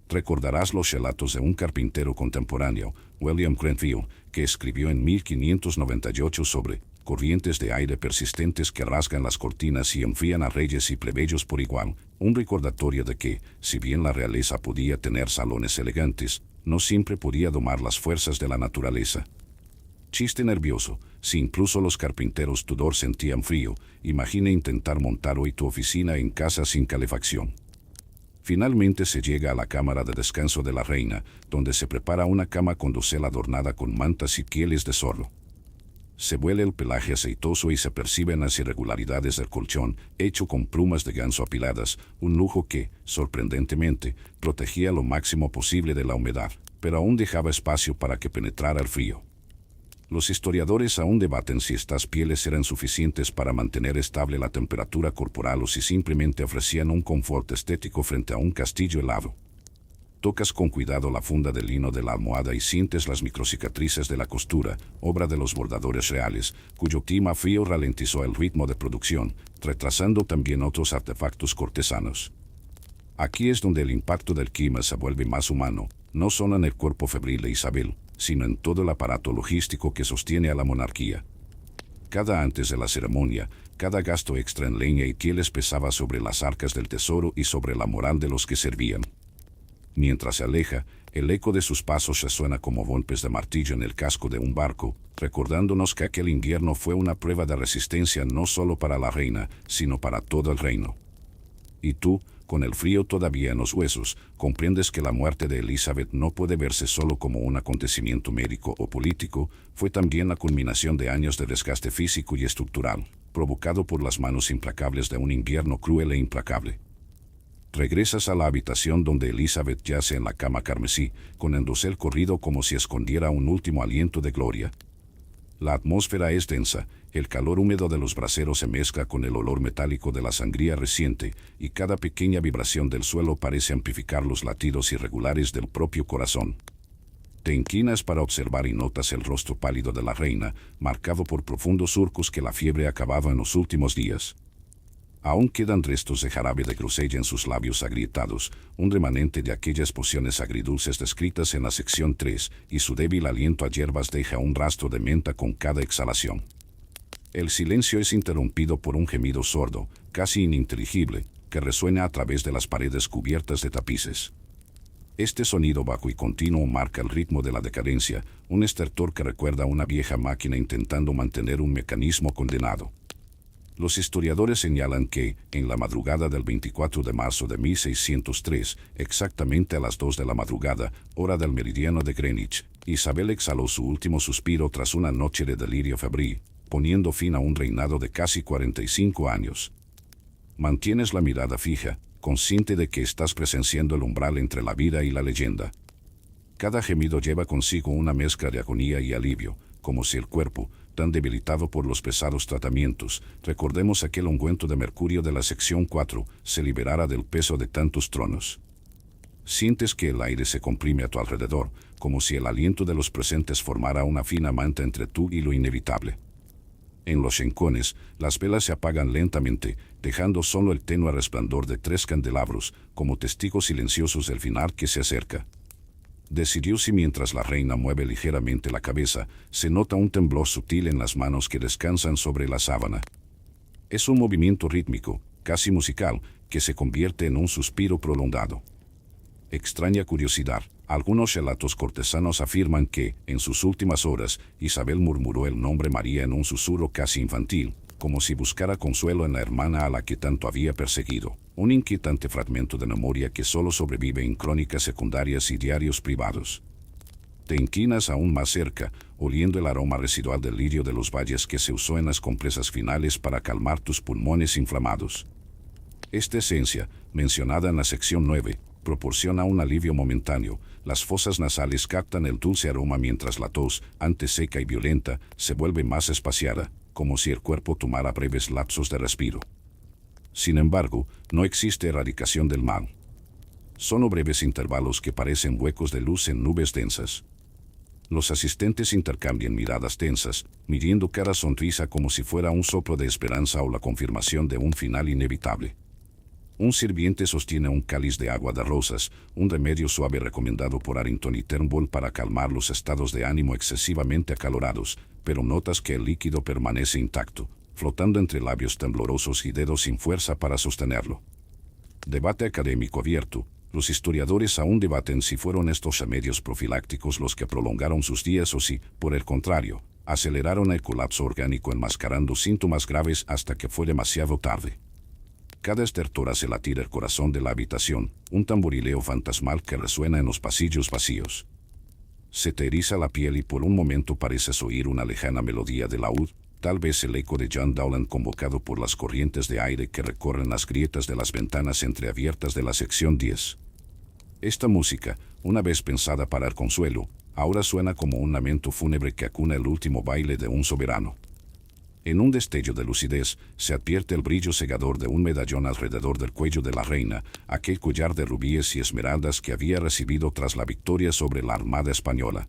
Recordarás los relatos de un carpintero contemporáneo, William Grenville, que escribió en 1598 sobre corrientes de aire persistentes que rasgan las cortinas y enfrían a reyes y plebeyos por igual, un recordatorio de que, si bien la realeza podía tener salones elegantes, no siempre podía domar las fuerzas de la naturaleza. Chiste nervioso, si incluso los carpinteros Tudor sentían frío, imagina intentar montar hoy tu oficina en casa sin calefacción. Finalmente se llega a la cámara de descanso de la reina, donde se prepara una cama con dosel adornada con mantas y pieles de zorro. Se huele el pelaje aceitoso y se perciben las irregularidades del colchón, hecho con plumas de ganso apiladas, un lujo que, sorprendentemente, protegía lo máximo posible de la humedad, pero aún dejaba espacio para que penetrara el frío. Los historiadores aún debaten si estas pieles eran suficientes para mantener estable la temperatura corporal o si simplemente ofrecían un confort estético frente a un castillo helado. Tocas con cuidado la funda de lino de la almohada y sientes las microcicatrices de la costura, obra de los bordadores reales, cuyo clima frío ralentizó el ritmo de producción, retrasando también otros artefactos cortesanos. Aquí es donde el impacto del clima se vuelve más humano, no solo en el cuerpo febril de Isabel, sino en todo el aparato logístico que sostiene a la monarquía. Cada antes de la ceremonia, cada gasto extra en leña y pieles pesaba sobre las arcas del tesoro y sobre la moral de los que servían. Mientras se aleja, el eco de sus pasos resuena como golpes de martillo en el casco de un barco, recordándonos que aquel invierno fue una prueba de resistencia no solo para la reina, sino para todo el reino. Y tú, con el frío todavía en los huesos, comprendes que la muerte de Elizabeth no puede verse solo como un acontecimiento médico o político, fue también la culminación de años de desgaste físico y estructural, provocado por las manos implacables de un invierno cruel e implacable. Regresas a la habitación donde Elizabeth yace en la cama carmesí, con el dosel corrido como si escondiera un último aliento de gloria. La atmósfera es densa, el calor húmedo de los braseros se mezcla con el olor metálico de la sangría reciente, y cada pequeña vibración del suelo parece amplificar los latidos irregulares del propio corazón. Te inclinas para observar y notas el rostro pálido de la reina, marcado por profundos surcos que la fiebre acababa en los últimos días. Aún quedan restos de jarabe de grosella en sus labios agrietados, un remanente de aquellas pociones agridulces descritas en la sección 3, y su débil aliento a hierbas deja un rastro de menta con cada exhalación. El silencio es interrumpido por un gemido sordo, casi ininteligible, que resuena a través de las paredes cubiertas de tapices. Este sonido bajo y continuo marca el ritmo de la decadencia, un estertor que recuerda a una vieja máquina intentando mantener un mecanismo condenado. Los historiadores señalan que, en la madrugada del 24 de marzo de 1603, exactamente a las 2 de la madrugada, hora del meridiano de Greenwich, Isabel exhaló su último suspiro tras una noche de delirio febril, poniendo fin a un reinado de casi 45 años. Mantienes la mirada fija, consciente de que estás presenciando el umbral entre la vida y la leyenda. Cada gemido lleva consigo una mezcla de agonía y alivio, como si el cuerpo, tan debilitado por los pesados tratamientos, recordemos aquel ungüento de mercurio de la sección 4, se liberara del peso de tantos tronos. Sientes que el aire se comprime a tu alrededor, como si el aliento de los presentes formara una fina manta entre tú y lo inevitable. En los rincones, las velas se apagan lentamente, dejando solo el tenue resplandor de 3 candelabros, como testigos silenciosos del final que se acerca. Decidió si mientras la reina mueve ligeramente la cabeza, se nota un temblor sutil en las manos que descansan sobre la sábana. Es un movimiento rítmico, casi musical, que se convierte en un suspiro prolongado. Extraña curiosidad. Algunos relatos cortesanos afirman que, en sus últimas horas, Isabel murmuró el nombre María en un susurro casi infantil, como si buscara consuelo en la hermana a la que tanto había perseguido. Un inquietante fragmento de memoria que solo sobrevive en crónicas secundarias y diarios privados. Te inclinas aún más cerca, oliendo el aroma residual del lirio de los valles que se usó en las compresas finales para calmar tus pulmones inflamados. Esta esencia, mencionada en la sección 9, proporciona un alivio momentáneo. Las fosas nasales captan el dulce aroma mientras la tos, antes seca y violenta, se vuelve más espaciada, como si el cuerpo tomara breves lapsos de respiro. Sin embargo, no existe erradicación del mal. Solo breves intervalos que parecen huecos de luz en nubes densas. Los asistentes intercambian miradas tensas, midiendo cada sonrisa como si fuera un soplo de esperanza o la confirmación de un final inevitable. Un sirviente sostiene un cáliz de agua de rosas, un remedio suave recomendado por Harrington y Turnbull para calmar los estados de ánimo excesivamente acalorados, pero notas que el líquido permanece intacto, flotando entre labios temblorosos y dedos sin fuerza para sostenerlo. Debate académico abierto. Los historiadores aún debaten si fueron estos remedios profilácticos los que prolongaron sus días o si, por el contrario, aceleraron el colapso orgánico enmascarando síntomas graves hasta que fue demasiado tarde. Cada estertor hace latir el corazón de la habitación, un tamborileo fantasmal que resuena en los pasillos vacíos. Se te eriza la piel y por un momento pareces oír una lejana melodía de laúd, tal vez el eco de John Dowland convocado por las corrientes de aire que recorren las grietas de las ventanas entreabiertas de la sección 10. Esta música, una vez pensada para el consuelo, ahora suena como un lamento fúnebre que acuna el último baile de un soberano. En un destello de lucidez, se advierte el brillo cegador de un medallón alrededor del cuello de la reina, aquel collar de rubíes y esmeraldas que había recibido tras la victoria sobre la Armada Española.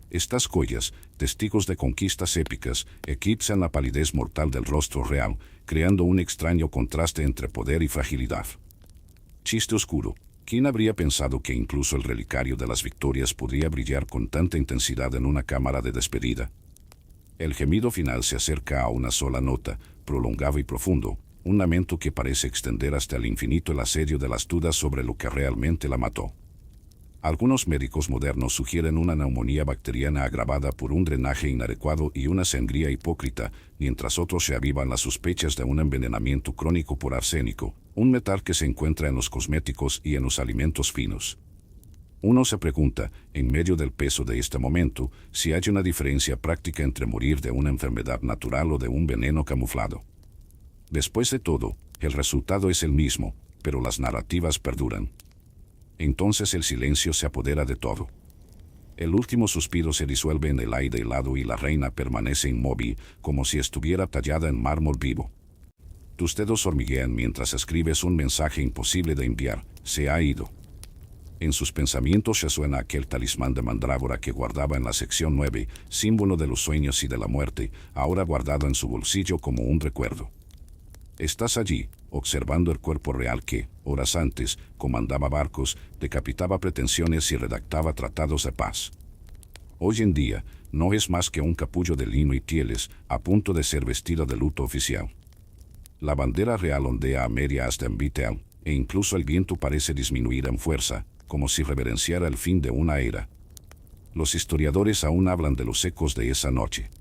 Estas joyas, testigos de conquistas épicas, eclipsan la palidez mortal del rostro real, creando un extraño contraste entre poder y fragilidad. Chiste oscuro. ¿Quién habría pensado que incluso el relicario de las victorias podría brillar con tanta intensidad en una cámara de despedida? El gemido final se acerca a una sola nota, prolongado y profundo, un lamento que parece extender hasta el infinito el asedio de las dudas sobre lo que realmente la mató. Algunos médicos modernos sugieren una neumonía bacteriana agravada por un drenaje inadecuado y una sangría hipócrita, mientras otros se avivan las sospechas de un envenenamiento crónico por arsénico, un metal que se encuentra en los cosméticos y en los alimentos finos. Uno se pregunta, en medio del peso de este momento, si hay una diferencia práctica entre morir de una enfermedad natural o de un veneno camuflado. Después de todo, el resultado es el mismo, pero las narrativas perduran. Entonces el silencio se apodera de todo. El último suspiro se disuelve en el aire helado y la reina permanece inmóvil, como si estuviera tallada en mármol vivo. Tus dedos hormiguean mientras escribes un mensaje imposible de enviar. Se ha ido. En sus pensamientos resuena aquel talismán de mandrágora que guardaba en la sección 9, símbolo de los sueños y de la muerte, ahora guardado en su bolsillo como un recuerdo. Estás allí, observando el cuerpo real que, horas antes, comandaba barcos, decapitaba pretensiones y redactaba tratados de paz. Hoy en día, no es más que un capullo de lino y pieles, a punto de ser vestido de luto oficial. La bandera real ondea a media asta en Vitel, e incluso el viento parece disminuir en fuerza, como si reverenciara el fin de una era. Los historiadores aún hablan de los ecos de esa noche.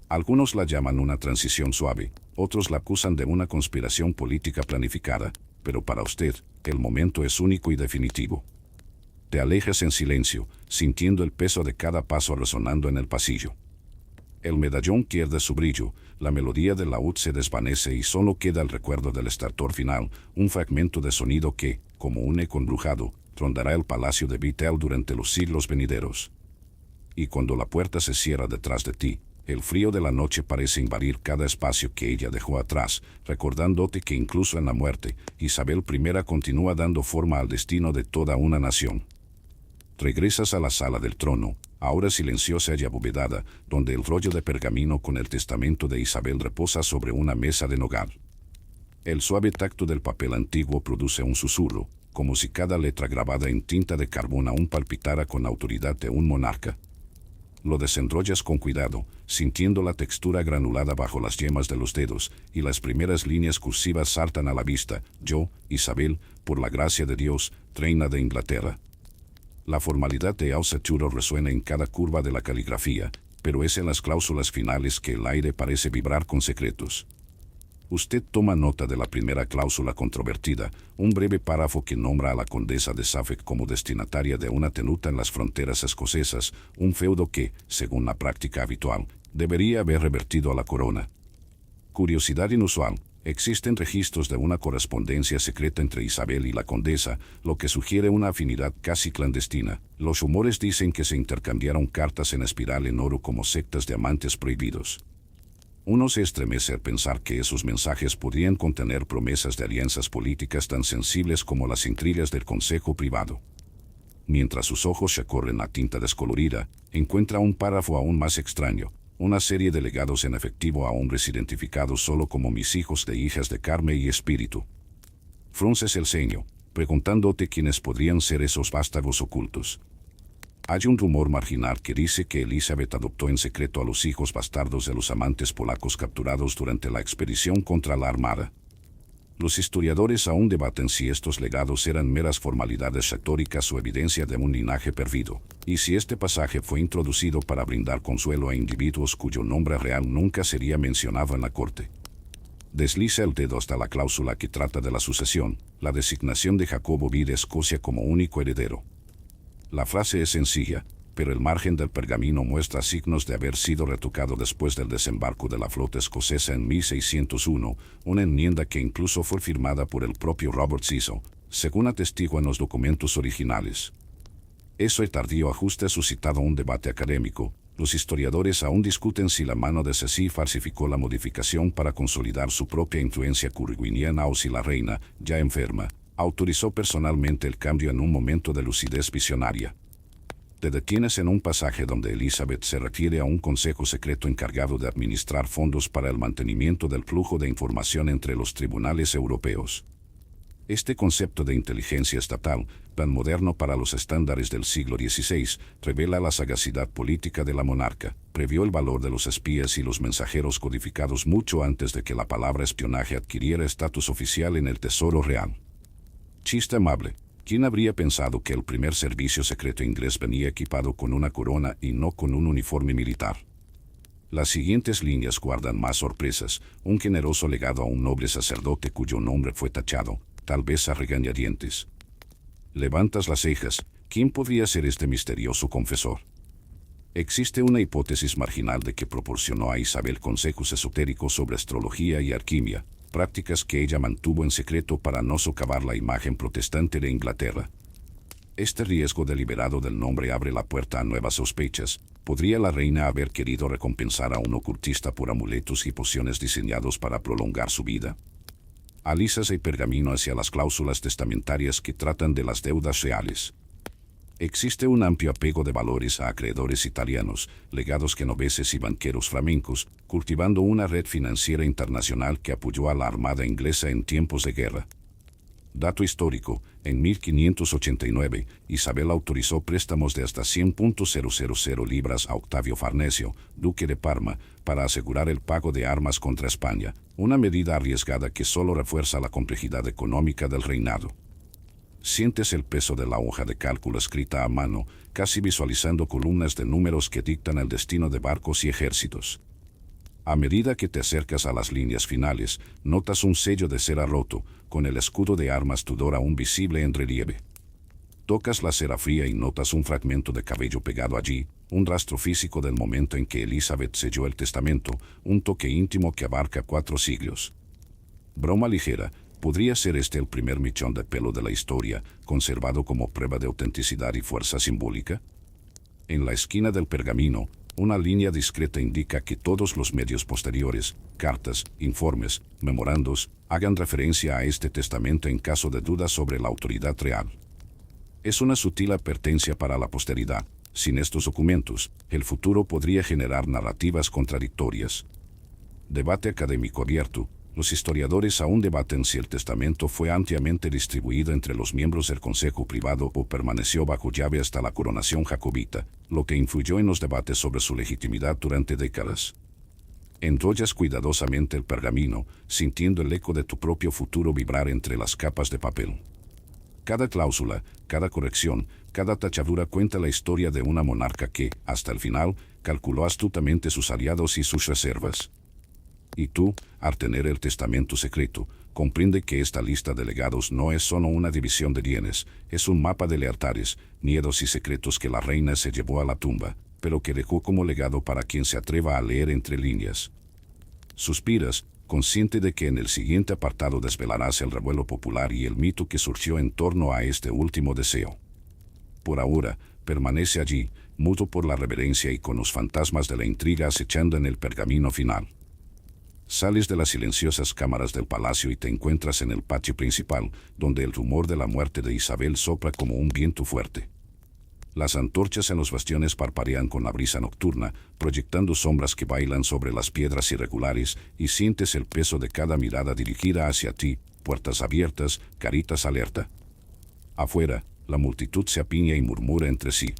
Algunos la llaman una transición suave, otros la acusan de una conspiración política planificada, pero para usted, el momento es único y definitivo. Te alejas en silencio, sintiendo el peso de cada paso resonando en el pasillo. El medallón pierde su brillo, la melodía del laúd se desvanece y solo queda el recuerdo del estertor final, un fragmento de sonido que, como un eco embrujado, rondará el palacio de Vitel durante los siglos venideros. Y cuando la puerta se cierra detrás de ti, el frío de la noche parece invadir cada espacio que ella dejó atrás, recordándote que incluso en la muerte, Isabel I continúa dando forma al destino de toda una nación. Regresas a la sala del trono, ahora silenciosa y abovedada, donde el rollo de pergamino con el testamento de Isabel reposa sobre una mesa de nogal. El suave tacto del papel antiguo produce un susurro, como si cada letra grabada en tinta de carbón aún palpitara con la autoridad de un monarca. Lo desenrollas con cuidado, sintiendo la textura granulada bajo las yemas de los dedos, y las primeras líneas cursivas saltan a la vista. Yo, Isabel, por la gracia de Dios, reina de Inglaterra. La formalidad de Ausaturo resuena en cada curva de la caligrafía, pero es en las cláusulas finales que el aire parece vibrar con secretos. Usted toma nota de la primera cláusula controvertida, un breve párrafo que nombra a la condesa de Suffolk como destinataria de una tenuta en las fronteras escocesas, un feudo que, según la práctica habitual, debería haber revertido a la corona. Curiosidad inusual, existen registros de una correspondencia secreta entre Isabel y la condesa, lo que sugiere una afinidad casi clandestina. Los rumores dicen que se intercambiaron cartas en espiral en oro como sectas de amantes prohibidos. Uno se estremece al pensar que esos mensajes podrían contener promesas de alianzas políticas tan sensibles como las intrigas del consejo privado. Mientras sus ojos recorren la tinta descolorida, encuentra un párrafo aún más extraño. Una serie de legados en efectivo a hombres identificados solo como mis hijos de hijas de carne y espíritu. Frunces el ceño, preguntándote quiénes podrían ser esos vástagos ocultos. Hay un rumor marginal que dice que Elizabeth adoptó en secreto a los hijos bastardos de los amantes polacos capturados durante la expedición contra la Armada. Los historiadores aún debaten si estos legados eran meras formalidades retóricas o evidencia de un linaje perdido, y si este pasaje fue introducido para brindar consuelo a individuos cuyo nombre real nunca sería mencionado en la corte. Desliza el dedo hasta la cláusula que trata de la sucesión, la designación de Jacobo V de Escocia como único heredero. La frase es sencilla, pero el margen del pergamino muestra signos de haber sido retocado después del desembarco de la flota escocesa en 1601, una enmienda que incluso fue firmada por el propio Robert Cecil, según atestiguan los documentos originales. Ese tardío ajuste ha suscitado un debate académico. Los historiadores aún discuten si la mano de Cecil falsificó la modificación para consolidar su propia influencia curwiniana o si la reina, ya enferma, autorizó personalmente el cambio en un momento de lucidez visionaria. Te detienes en un pasaje donde Elizabeth se refiere a un consejo secreto encargado de administrar fondos para el mantenimiento del flujo de información entre los tribunales europeos. Este concepto de inteligencia estatal, tan moderno para los estándares del siglo XVI, revela la sagacidad política de la monarca. Previó el valor de los espías y los mensajeros codificados mucho antes de que la palabra espionaje adquiriera estatus oficial en el Tesoro Real. Chiste amable. ¿Quién habría pensado que el primer servicio secreto inglés venía equipado con una corona y no con un uniforme militar? Las siguientes líneas guardan más sorpresas, un generoso legado a un noble sacerdote cuyo nombre fue tachado, tal vez a regañadientes. Levantas las cejas, ¿quién podría ser este misterioso confesor? Existe una hipótesis marginal de que proporcionó a Isabel consejos esotéricos sobre astrología y alquimia, prácticas que ella mantuvo en secreto para no socavar la imagen protestante de Inglaterra. Este riesgo deliberado del nombre abre la puerta a nuevas sospechas. ¿Podría la reina haber querido recompensar a un ocultista por amuletos y pociones diseñados para prolongar su vida? Alisas el pergamino hacia las cláusulas testamentarias que tratan de las deudas reales. Existe un amplio apego de valores a acreedores italianos, legados genoveses y banqueros flamencos, cultivando una red financiera internacional que apoyó a la armada inglesa en tiempos de guerra. Dato histórico, en 1589, Isabel autorizó préstamos de hasta 100.000 libras a Octavio Farnesio, duque de Parma, para asegurar el pago de armas contra España, una medida arriesgada que solo refuerza la complejidad económica del reinado. Sientes el peso de la hoja de cálculo escrita a mano, casi visualizando columnas de números que dictan el destino de barcos y ejércitos. A medida que te acercas a las líneas finales, notas un sello de cera roto, con el escudo de armas Tudor aún visible en relieve. Tocas la cera fría y notas un fragmento de cabello pegado allí, un rastro físico del momento en que Elizabeth selló el testamento, un toque íntimo que abarca 4 siglos. Broma ligera. ¿Podría ser este el primer mechón de pelo de la historia, conservado como prueba de autenticidad y fuerza simbólica? En la esquina del pergamino, una línea discreta indica que todos los medios posteriores, cartas, informes, memorandos, hagan referencia a este testamento en caso de dudas sobre la autoridad real. Es una sutil advertencia para la posteridad. Sin estos documentos, el futuro podría generar narrativas contradictorias. Debate académico abierto. Los historiadores aún debaten si el testamento fue ampliamente distribuido entre los miembros del Consejo Privado o permaneció bajo llave hasta la coronación jacobita, lo que influyó en los debates sobre su legitimidad durante décadas. Enrollas cuidadosamente el pergamino, sintiendo el eco de tu propio futuro vibrar entre las capas de papel. Cada cláusula, cada corrección, cada tachadura cuenta la historia de una monarca que, hasta el final, calculó astutamente sus aliados y sus reservas. Y tú, al tener el testamento secreto, comprende que esta lista de legados no es solo una división de bienes, es un mapa de lealtades, miedos y secretos que la reina se llevó a la tumba, pero que dejó como legado para quien se atreva a leer entre líneas. Suspiras, consciente de que en el siguiente apartado desvelarás el revuelo popular y el mito que surgió en torno a este último deseo. Por ahora, permanece allí, mudo por la reverencia y con los fantasmas de la intriga acechando en el pergamino final. Sales de las silenciosas cámaras del palacio y te encuentras en el patio principal, donde el rumor de la muerte de Isabel sopla como un viento fuerte. Las antorchas en los bastiones parpadean con la brisa nocturna, proyectando sombras que bailan sobre las piedras irregulares, y sientes el peso de cada mirada dirigida hacia ti, puertas abiertas, caritas alerta. Afuera, la multitud se apiña y murmura entre sí.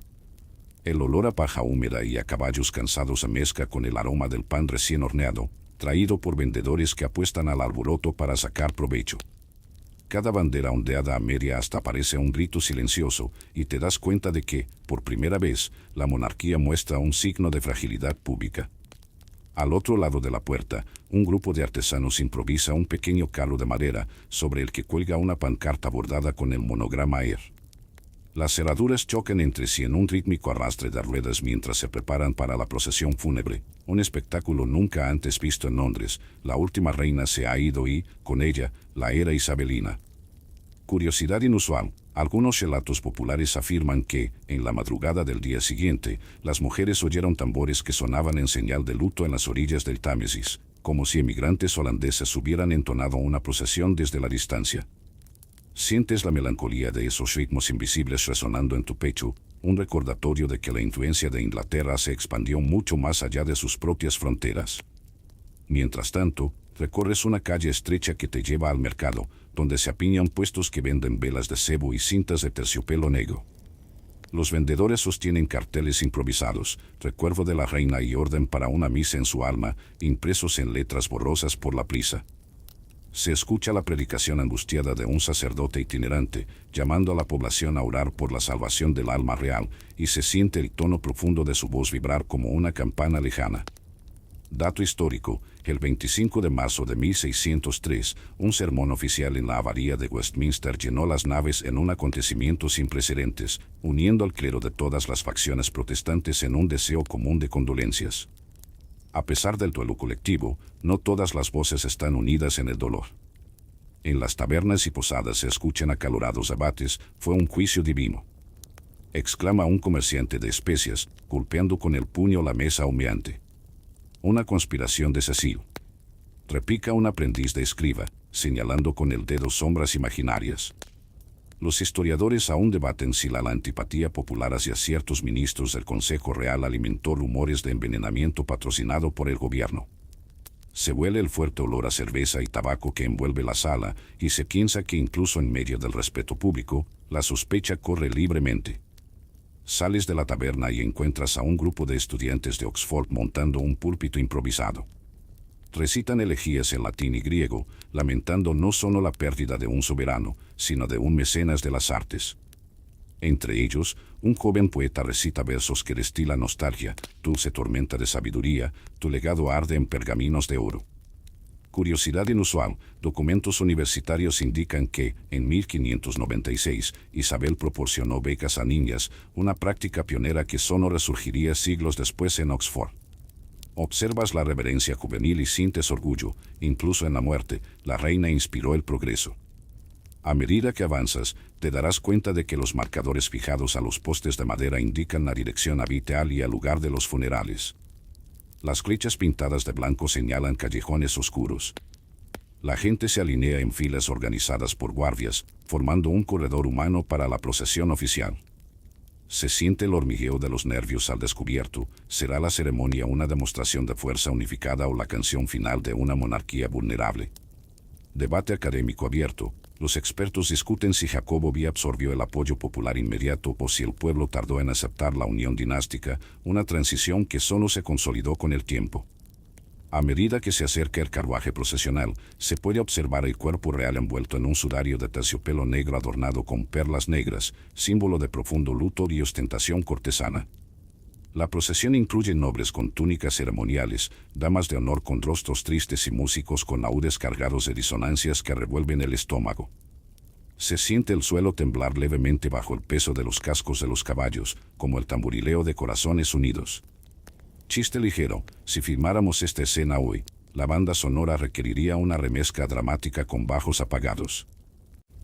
El olor a paja húmeda y a caballos cansados se mezcla con el aroma del pan recién horneado, traído por vendedores que apuestan al alboroto para sacar provecho. Cada bandera ondeada a media hasta parece un grito silencioso, y te das cuenta de que, por primera vez, la monarquía muestra un signo de fragilidad pública. Al otro lado de la puerta, un grupo de artesanos improvisa un pequeño carro de madera, sobre el que cuelga una pancarta bordada con el monograma Air. Las cerraduras chocan entre sí en un rítmico arrastre de ruedas mientras se preparan para la procesión fúnebre, un espectáculo nunca antes visto en Londres. La última reina se ha ido y, con ella, la era isabelina. Curiosidad inusual, algunos relatos populares afirman que, en la madrugada del día siguiente, las mujeres oyeron tambores que sonaban en señal de luto en las orillas del Támesis, como si emigrantes holandeses hubieran entonado una procesión desde la distancia. Sientes la melancolía de esos ritmos invisibles resonando en tu pecho, un recordatorio de que la influencia de Inglaterra se expandió mucho más allá de sus propias fronteras. Mientras tanto, recorres una calle estrecha que te lleva al mercado, donde se apiñan puestos que venden velas de cebo y cintas de terciopelo negro. Los vendedores sostienen carteles improvisados, recuerdo de la reina y orden para una misa en su alma, impresos en letras borrosas por la prisa. Se escucha la predicación angustiada de un sacerdote itinerante, llamando a la población a orar por la salvación del alma real, y se siente el tono profundo de su voz vibrar como una campana lejana. Dato histórico: el 25 de marzo de 1603, un sermón oficial en la abadía de Westminster llenó las naves en un acontecimiento sin precedentes, uniendo al clero de todas las facciones protestantes en un deseo común de condolencias. A pesar del duelo colectivo, no todas las voces están unidas en el dolor. En las tabernas y posadas se escuchan acalorados debates: «Fue un juicio divino», exclama un comerciante de especias, golpeando con el puño la mesa humeante. «Una conspiración de Cecil», replica un aprendiz de escriba, señalando con el dedo sombras imaginarias. Los historiadores aún debaten si la antipatía popular hacia ciertos ministros del Consejo Real alimentó rumores de envenenamiento patrocinado por el gobierno. Se huele el fuerte olor a cerveza y tabaco que envuelve la sala, y se piensa que incluso en medio del respeto público, la sospecha corre libremente. Sales de la taberna y encuentras a un grupo de estudiantes de Oxford montando un púlpito improvisado. Recitan elegías en latín y griego, lamentando no solo la pérdida de un soberano, sino de un mecenas de las artes. Entre ellos, un joven poeta recita versos que destilan nostalgia: «Dulce tormenta de sabiduría, tu legado arde en pergaminos de oro». Curiosidad inusual, documentos universitarios indican que, en 1596, Isabel proporcionó becas a niñas, una práctica pionera que solo resurgiría siglos después en Oxford. Observas la reverencia juvenil y sientes orgullo. Incluso en la muerte, la reina inspiró el progreso. A medida que avanzas, te darás cuenta de que los marcadores fijados a los postes de madera indican la dirección habitual y el lugar de los funerales. Las flechas pintadas de blanco señalan callejones oscuros. La gente se alinea en filas organizadas por guardias, formando un corredor humano para la procesión oficial. Se siente el hormigueo de los nervios al descubierto. ¿Será la ceremonia una demostración de fuerza unificada o la canción final de una monarquía vulnerable? Debate académico abierto. Los expertos discuten si Jacobo V absorbió el apoyo popular inmediato o si el pueblo tardó en aceptar la unión dinástica, una transición que solo se consolidó con el tiempo. A medida que se acerca el carruaje procesional, se puede observar el cuerpo real envuelto en un sudario de terciopelo negro adornado con perlas negras, símbolo de profundo luto y ostentación cortesana. La procesión incluye nobles con túnicas ceremoniales, damas de honor con rostros tristes y músicos con laúdes cargados de disonancias que revuelven el estómago. Se siente el suelo temblar levemente bajo el peso de los cascos de los caballos, como el tamborileo de corazones unidos. Chiste ligero: si filmáramos esta escena hoy, la banda sonora requeriría una remezcla dramática con bajos apagados.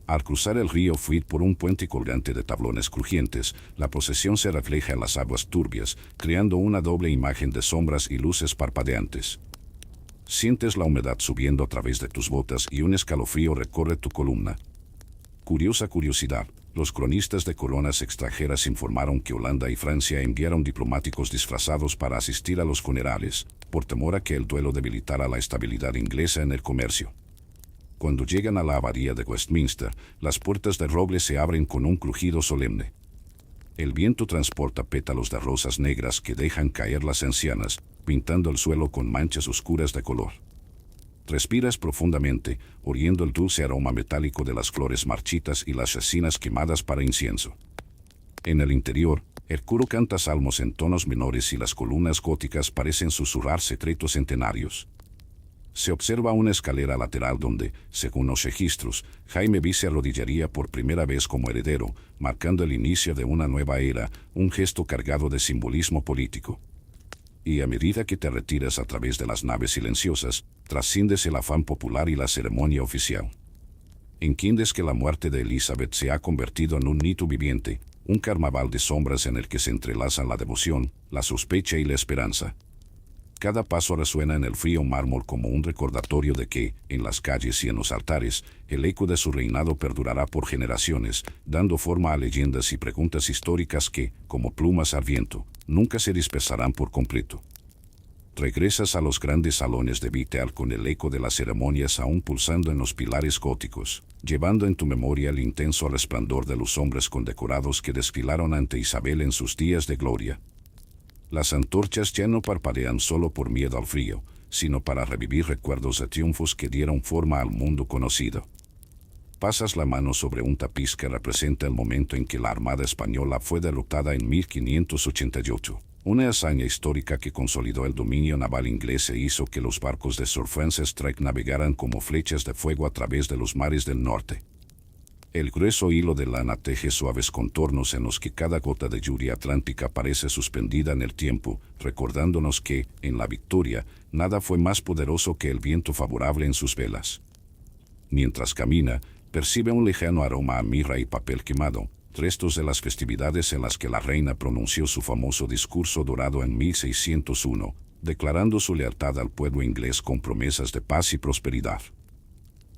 Al cruzar el río Fluid por un puente colgante de tablones crujientes, la procesión se refleja en las aguas turbias, creando una doble imagen de sombras y luces parpadeantes. Sientes la humedad subiendo a través de tus botas y un escalofrío recorre tu columna. Curiosa curiosidad: los cronistas de coronas extranjeras informaron que Holanda y Francia enviaron diplomáticos disfrazados para asistir a los funerales, por temor a que el duelo debilitara la estabilidad inglesa en el comercio. Cuando llegan a la abadía de Westminster, las puertas de roble se abren con un crujido solemne. El viento transporta pétalos de rosas negras que dejan caer las encianas, pintando el suelo con manchas oscuras de color. Respiras profundamente, oliendo el dulce aroma metálico de las flores marchitas y las resinas quemadas para incienso. En el interior, el coro canta salmos en tonos menores y las columnas góticas parecen susurrar secretos centenarios. Se observa una escalera lateral donde, según los registros, Jaime V se arrodillaría por primera vez como heredero, marcando el inicio de una nueva era, un gesto cargado de simbolismo político. Y a medida que te retiras a través de las naves silenciosas, trasciendes el afán popular y la ceremonia oficial. Entiendes que la muerte de Elizabeth se ha convertido en un mito viviente, un carnaval de sombras en el que se entrelazan la devoción, la sospecha y la esperanza. Cada paso resuena en el frío mármol como un recordatorio de que, en las calles y en los altares, el eco de su reinado perdurará por generaciones, dando forma a leyendas y preguntas históricas que, como plumas al viento, nunca se dispersarán por completo. Regresas a los grandes salones de Vittel con el eco de las ceremonias aún pulsando en los pilares góticos, llevando en tu memoria el intenso resplandor de los hombres condecorados que desfilaron ante Isabel en sus días de gloria. Las antorchas ya no parpadean solo por miedo al frío, sino para revivir recuerdos de triunfos que dieron forma al mundo conocido. Pasas la mano sobre un tapiz que representa el momento en que la Armada Española fue derrotada en 1588, una hazaña histórica que consolidó el dominio naval inglés e hizo que los barcos de Sir Francis Drake navegaran como flechas de fuego a través de los mares del norte. El grueso hilo de lana teje suaves contornos en los que cada gota de lluvia atlántica parece suspendida en el tiempo, recordándonos que, en la victoria, nada fue más poderoso que el viento favorable en sus velas. Mientras camina, percibe un lejano aroma a mirra y papel quemado, restos de las festividades en las que la reina pronunció su famoso discurso dorado en 1601, declarando su lealtad al pueblo inglés con promesas de paz y prosperidad.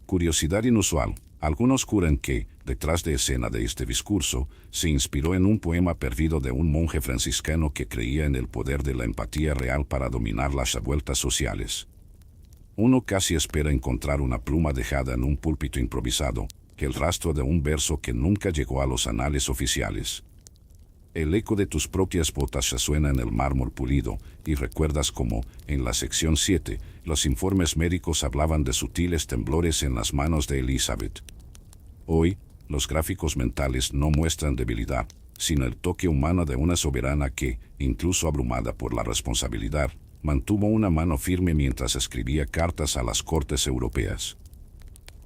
Curiosidad inusual: algunos juran que, detrás de escena de este discurso, se inspiró en un poema perdido de un monje franciscano que creía en el poder de la empatía real para dominar las revueltas sociales. Uno casi espera encontrar una pluma dejada en un púlpito improvisado, el rastro de un verso que nunca llegó a los anales oficiales. El eco de tus propias botas resuena en el mármol pulido, y recuerdas cómo, en la sección 7, los informes médicos hablaban de sutiles temblores en las manos de Elizabeth. Hoy, los gráficos mentales no muestran debilidad, sino el toque humano de una soberana que, incluso abrumada por la responsabilidad, mantuvo una mano firme mientras escribía cartas a las cortes europeas.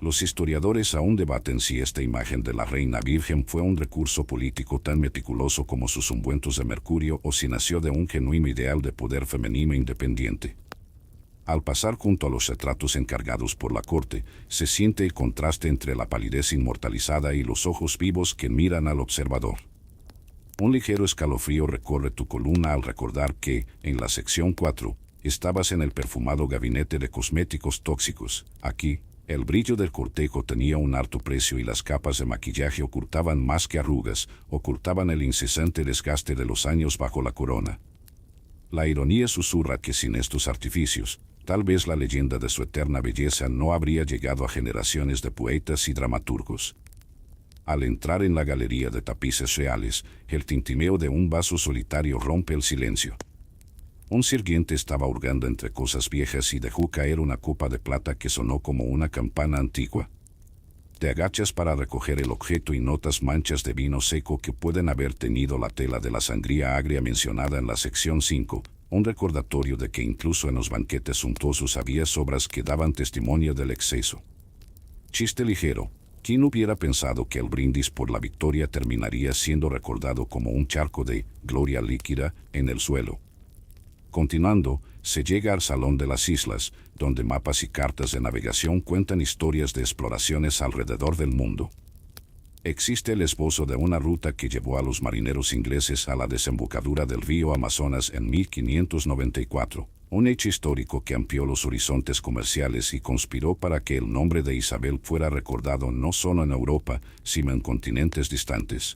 Los historiadores aún debaten si esta imagen de la reina virgen fue un recurso político tan meticuloso como sus ungüentos de mercurio o si nació de un genuino ideal de poder femenino independiente. Al pasar junto a los retratos encargados por la corte, se siente el contraste entre la palidez inmortalizada y los ojos vivos que miran al observador. Un ligero escalofrío recorre tu columna al recordar que, en la sección 4, estabas en el perfumado gabinete de cosméticos tóxicos. Aquí, el brillo del cortejo tenía un alto precio y las capas de maquillaje ocultaban más que arrugas, ocultaban el incesante desgaste de los años bajo la corona. La ironía susurra que sin estos artificios, tal vez la leyenda de su eterna belleza no habría llegado a generaciones de poetas y dramaturgos. Al entrar en la galería de tapices reales, el tintineo de un vaso solitario rompe el silencio. Un sirviente estaba hurgando entre cosas viejas y dejó caer una copa de plata que sonó como una campana antigua. Te agachas para recoger el objeto y notas manchas de vino seco que pueden haber tenido la tela de la sangría agria mencionada en la sección 5, un recordatorio de que incluso en los banquetes suntuosos había sobras que daban testimonio del exceso. Chiste ligero. ¿Quién hubiera pensado que el brindis por la victoria terminaría siendo recordado como un charco de gloria líquida en el suelo? Continuando, se llega al Salón de las Islas, donde mapas y cartas de navegación cuentan historias de exploraciones alrededor del mundo. Existe el esbozo de una ruta que llevó a los marineros ingleses a la desembocadura del río Amazonas en 1594, un hecho histórico que amplió los horizontes comerciales y conspiró para que el nombre de Isabel fuera recordado no solo en Europa, sino en continentes distantes.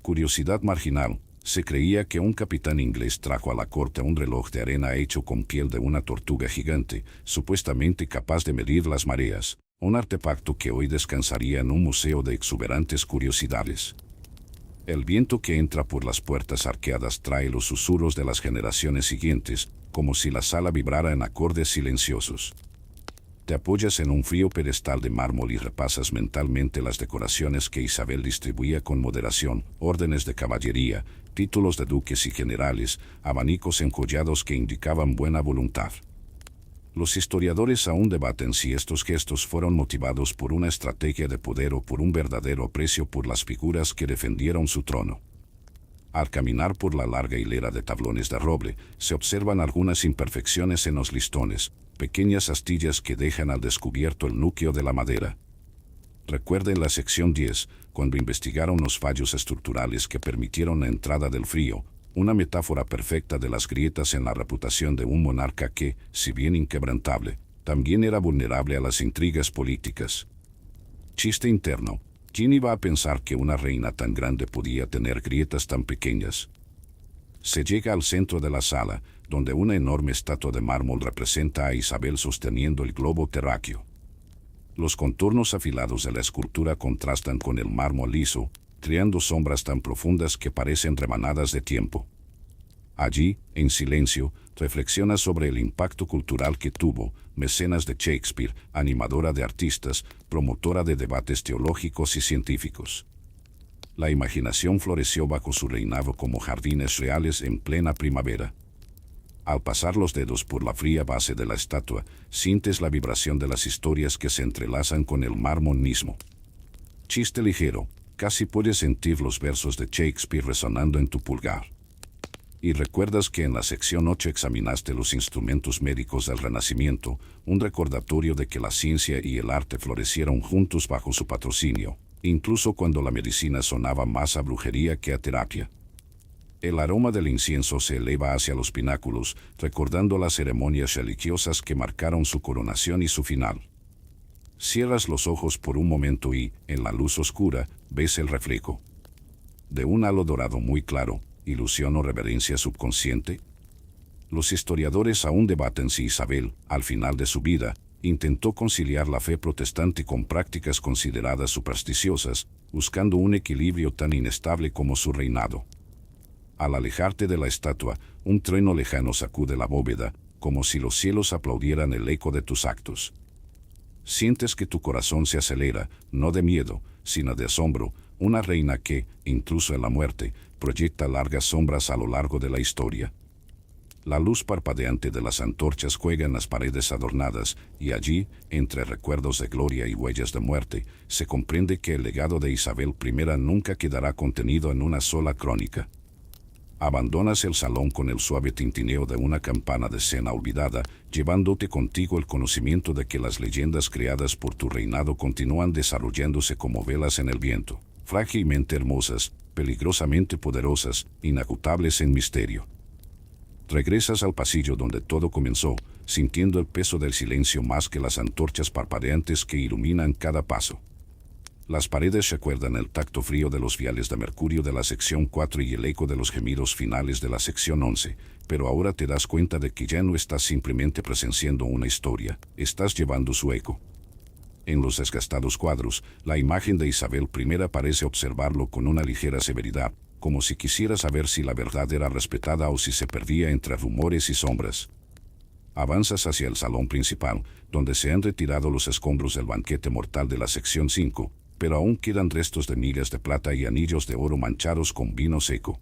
Curiosidad marginal. Se creía que un capitán inglés trajo a la corte un reloj de arena hecho con piel de una tortuga gigante, supuestamente capaz de medir las mareas, un artefacto que hoy descansaría en un museo de exuberantes curiosidades. El viento que entra por las puertas arqueadas trae los susurros de las generaciones siguientes, como si la sala vibrara en acordes silenciosos. Te apoyas en un frío pedestal de mármol y repasas mentalmente las decoraciones que Isabel distribuía con moderación, órdenes de caballería, títulos de duques y generales, abanicos encollados que indicaban buena voluntad. Los historiadores aún debaten si estos gestos fueron motivados por una estrategia de poder o por un verdadero aprecio por las figuras que defendieron su trono. Al caminar por la larga hilera de tablones de roble, se observan algunas imperfecciones en los listones, pequeñas astillas que dejan al descubierto el núcleo de la madera. Recuerden la sección 10, cuando investigaron los fallos estructurales que permitieron la entrada del frío, una metáfora perfecta de las grietas en la reputación de un monarca que, si bien inquebrantable, también era vulnerable a las intrigas políticas. Chiste interno. ¿Quién iba a pensar que una reina tan grande podía tener grietas tan pequeñas? Se llega al centro de la sala, donde una enorme estatua de mármol representa a Isabel sosteniendo el globo terráqueo. Los contornos afilados de la escultura contrastan con el mármol liso, creando sombras tan profundas que parecen remanadas de tiempo. Allí, en silencio, reflexiona sobre el impacto cultural que tuvo, mecenas de Shakespeare, animadora de artistas, promotora de debates teológicos y científicos. La imaginación floreció bajo su reinado como jardines reales en plena primavera. Al pasar los dedos por la fría base de la estatua, sientes la vibración de las historias que se entrelazan con el mármol mismo. Chiste ligero. Casi puedes sentir los versos de Shakespeare resonando en tu pulgar. Y recuerdas que en la sección 8 examinaste los instrumentos médicos del Renacimiento, un recordatorio de que la ciencia y el arte florecieron juntos bajo su patrocinio, incluso cuando la medicina sonaba más a brujería que a terapia. El aroma del incienso se eleva hacia los pináculos, recordando las ceremonias religiosas que marcaron su coronación y su final. Cierras los ojos por un momento y, en la luz oscura, ves el reflejo de un halo dorado muy claro, ilusión o reverencia subconsciente. Los historiadores aún debaten si Isabel, al final de su vida, intentó conciliar la fe protestante con prácticas consideradas supersticiosas, buscando un equilibrio tan inestable como su reinado. Al alejarte de la estatua, un trueno lejano sacude la bóveda, como si los cielos aplaudieran el eco de tus actos. Sientes que tu corazón se acelera, no de miedo, sino de asombro, una reina que, incluso en la muerte, proyecta largas sombras a lo largo de la historia. La luz parpadeante de las antorchas juega en las paredes adornadas, y allí, entre recuerdos de gloria y huellas de muerte, se comprende que el legado de Isabel I nunca quedará contenido en una sola crónica. Abandonas el salón con el suave tintineo de una campana de cena olvidada, llevándote contigo el conocimiento de que las leyendas creadas por tu reinado continúan desarrollándose como velas en el viento, frágilmente hermosas, peligrosamente poderosas, inagutables en misterio. Regresas al pasillo donde todo comenzó, sintiendo el peso del silencio más que las antorchas parpadeantes que iluminan cada paso. Las paredes recuerdan el tacto frío de los viales de mercurio de la sección 4 y el eco de los gemidos finales de la sección 11, pero ahora te das cuenta de que ya no estás simplemente presenciando una historia, estás llevando su eco. En los desgastados cuadros, la imagen de Isabel I parece observarlo con una ligera severidad, como si quisiera saber si la verdad era respetada o si se perdía entre rumores y sombras. Avanzas hacia el salón principal, donde se han retirado los escombros del banquete mortal de la sección 5, pero aún quedan restos de migas de plata y anillos de oro manchados con vino seco.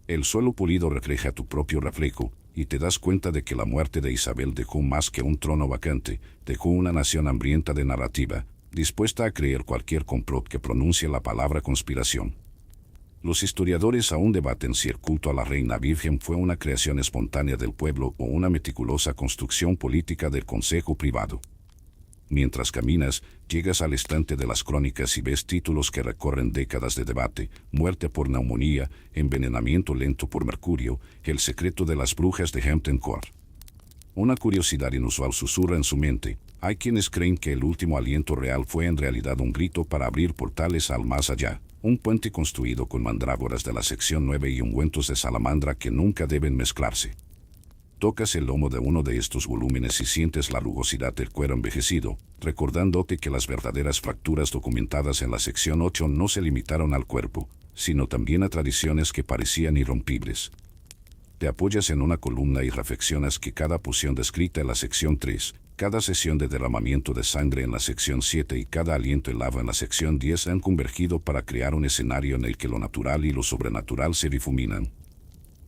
El suelo pulido refleja tu propio reflejo, y te das cuenta de que la muerte de Isabel dejó más que un trono vacante, dejó una nación hambrienta de narrativa, dispuesta a creer cualquier complot que pronuncie la palabra conspiración. Los historiadores aún debaten si el culto a la reina virgen fue una creación espontánea del pueblo o una meticulosa construcción política del consejo privado. Mientras caminas, llegas al estante de las crónicas y ves títulos que recorren décadas de debate: muerte por neumonía, envenenamiento lento por mercurio, el secreto de las brujas de Hampton Court. Una curiosidad inusual susurra en su mente: hay quienes creen que el último aliento real fue en realidad un grito para abrir portales al más allá, un puente construido con mandrágoras de la sección 9 y ungüentos de salamandra que nunca deben mezclarse. Tocas el lomo de uno de estos volúmenes y sientes la rugosidad del cuero envejecido, recordándote que las verdaderas fracturas documentadas en la sección 8 no se limitaron al cuerpo, sino también a tradiciones que parecían irrompibles. Te apoyas en una columna y reflexionas que cada poción descrita en la sección 3, cada sesión de derramamiento de sangre en la sección 7 y cada aliento en lava en la sección 10 han convergido para crear un escenario en el que lo natural y lo sobrenatural se difuminan.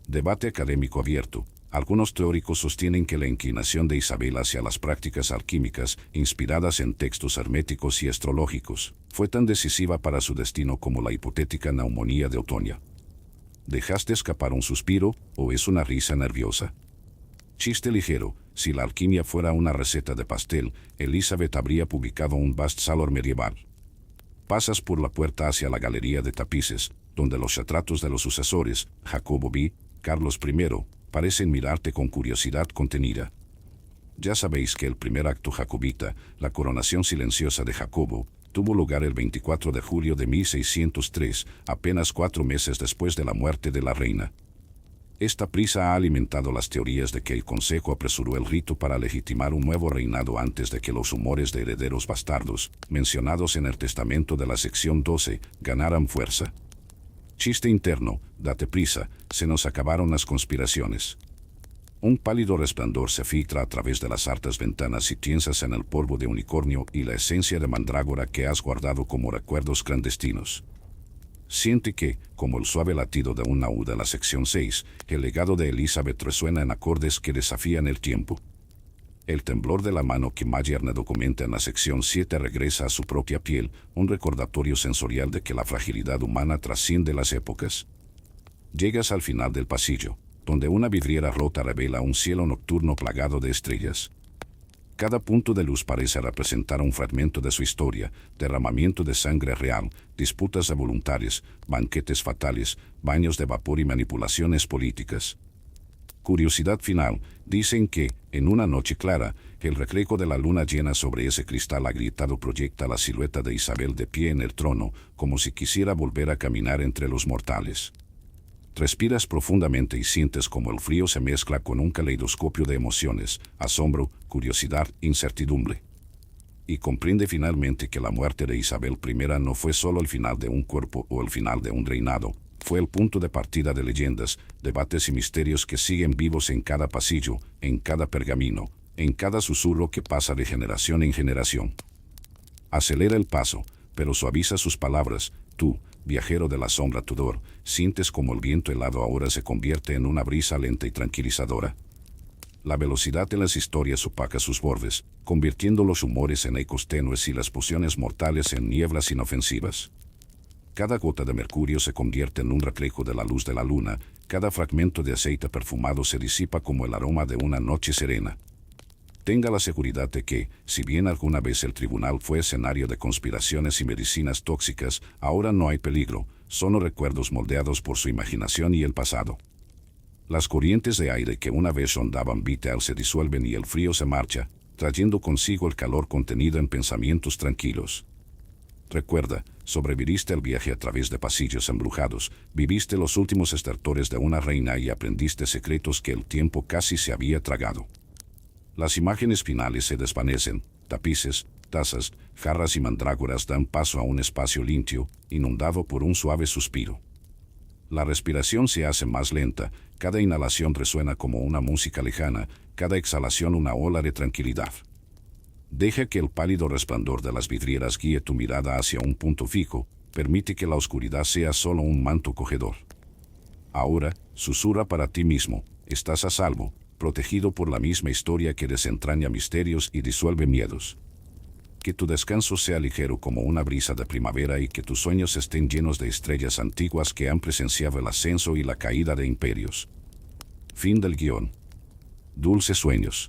Debate académico abierto. Algunos teóricos sostienen que la inclinación de Isabel hacia las prácticas alquímicas, inspiradas en textos herméticos y astrológicos, fue tan decisiva para su destino como la hipotética neumonía de otoño. ¿Dejaste escapar un suspiro, o es una risa nerviosa? Chiste ligero: si la alquimia fuera una receta de pastel, Elizabeth habría publicado un bestseller medieval. Pasas por la puerta hacia la galería de tapices, donde los retratos de los sucesores, Jacobo V, Carlos I, parecen mirarte con curiosidad contenida. Ya sabéis que el primer acto jacobita, la coronación silenciosa de Jacobo, tuvo lugar el 24 de julio de 1603, apenas 4 meses después de la muerte de la reina. Esta prisa ha alimentado las teorías de que el consejo apresuró el rito para legitimar un nuevo reinado antes de que los rumores de herederos bastardos, mencionados en el testamento de la sección 12, ganaran fuerza. Chiste interno: date prisa, se nos acabaron las conspiraciones. Un pálido resplandor se filtra a través de las altas ventanas y piensas en el polvo de unicornio y la esencia de mandrágora que has guardado como recuerdos clandestinos. Siente que, como el suave latido de un naúd de la sección 6, el legado de Elizabeth resuena en acordes que desafían el tiempo. El temblor de la mano que Mayerne documenta en la sección 7 regresa a su propia piel, un recordatorio sensorial de que la fragilidad humana trasciende las épocas. Llegas al final del pasillo, donde una vidriera rota revela un cielo nocturno plagado de estrellas. Cada punto de luz parece representar un fragmento de su historia: derramamiento de sangre real, disputas de voluntarios, banquetes fatales, baños de vapor y manipulaciones políticas. Curiosidad final: dicen que, en una noche clara, el reflejo de la luna llena sobre ese cristal agrietado proyecta la silueta de Isabel de pie en el trono, como si quisiera volver a caminar entre los mortales. Respiras profundamente y sientes como el frío se mezcla con un caleidoscopio de emociones: asombro, curiosidad, incertidumbre. Y comprende finalmente que la muerte de Isabel I no fue solo el final de un cuerpo o el final de un reinado, fue el punto de partida de leyendas, debates y misterios que siguen vivos en cada pasillo, en cada pergamino, en cada susurro que pasa de generación en generación. Acelera el paso, pero suaviza sus palabras. Tú, viajero de la sombra Tudor, sientes como el viento helado ahora se convierte en una brisa lenta y tranquilizadora. La velocidad de las historias opaca sus bordes, convirtiendo los humores en ecos tenues y las pociones mortales en nieblas inofensivas. Cada gota de mercurio se convierte en un reflejo de la luz de la luna, cada fragmento de aceite perfumado se disipa como el aroma de una noche serena. Tenga la seguridad de que, si bien alguna vez el tribunal fue escenario de conspiraciones y medicinas tóxicas, ahora no hay peligro, solo recuerdos moldeados por su imaginación y el pasado. Las corrientes de aire que una vez rondaban Vitel se disuelven y el frío se marcha, trayendo consigo el calor contenido en pensamientos tranquilos. Recuerda, sobreviviste al viaje a través de pasillos embrujados, viviste los últimos estertores de una reina y aprendiste secretos que el tiempo casi se había tragado. Las imágenes finales se desvanecen: tapices, tazas, jarras y mandrágoras dan paso a un espacio limpio, inundado por un suave suspiro. La respiración se hace más lenta, cada inhalación resuena como una música lejana, cada exhalación una ola de tranquilidad. Deja que el pálido resplandor de las vidrieras guíe tu mirada hacia un punto fijo, permite que la oscuridad sea solo un manto cogedor. Ahora, susurra para ti mismo, estás a salvo, protegido por la misma historia que desentraña misterios y disuelve miedos. Que tu descanso sea ligero como una brisa de primavera y que tus sueños estén llenos de estrellas antiguas que han presenciado el ascenso y la caída de imperios. Fin del guión. Dulces sueños.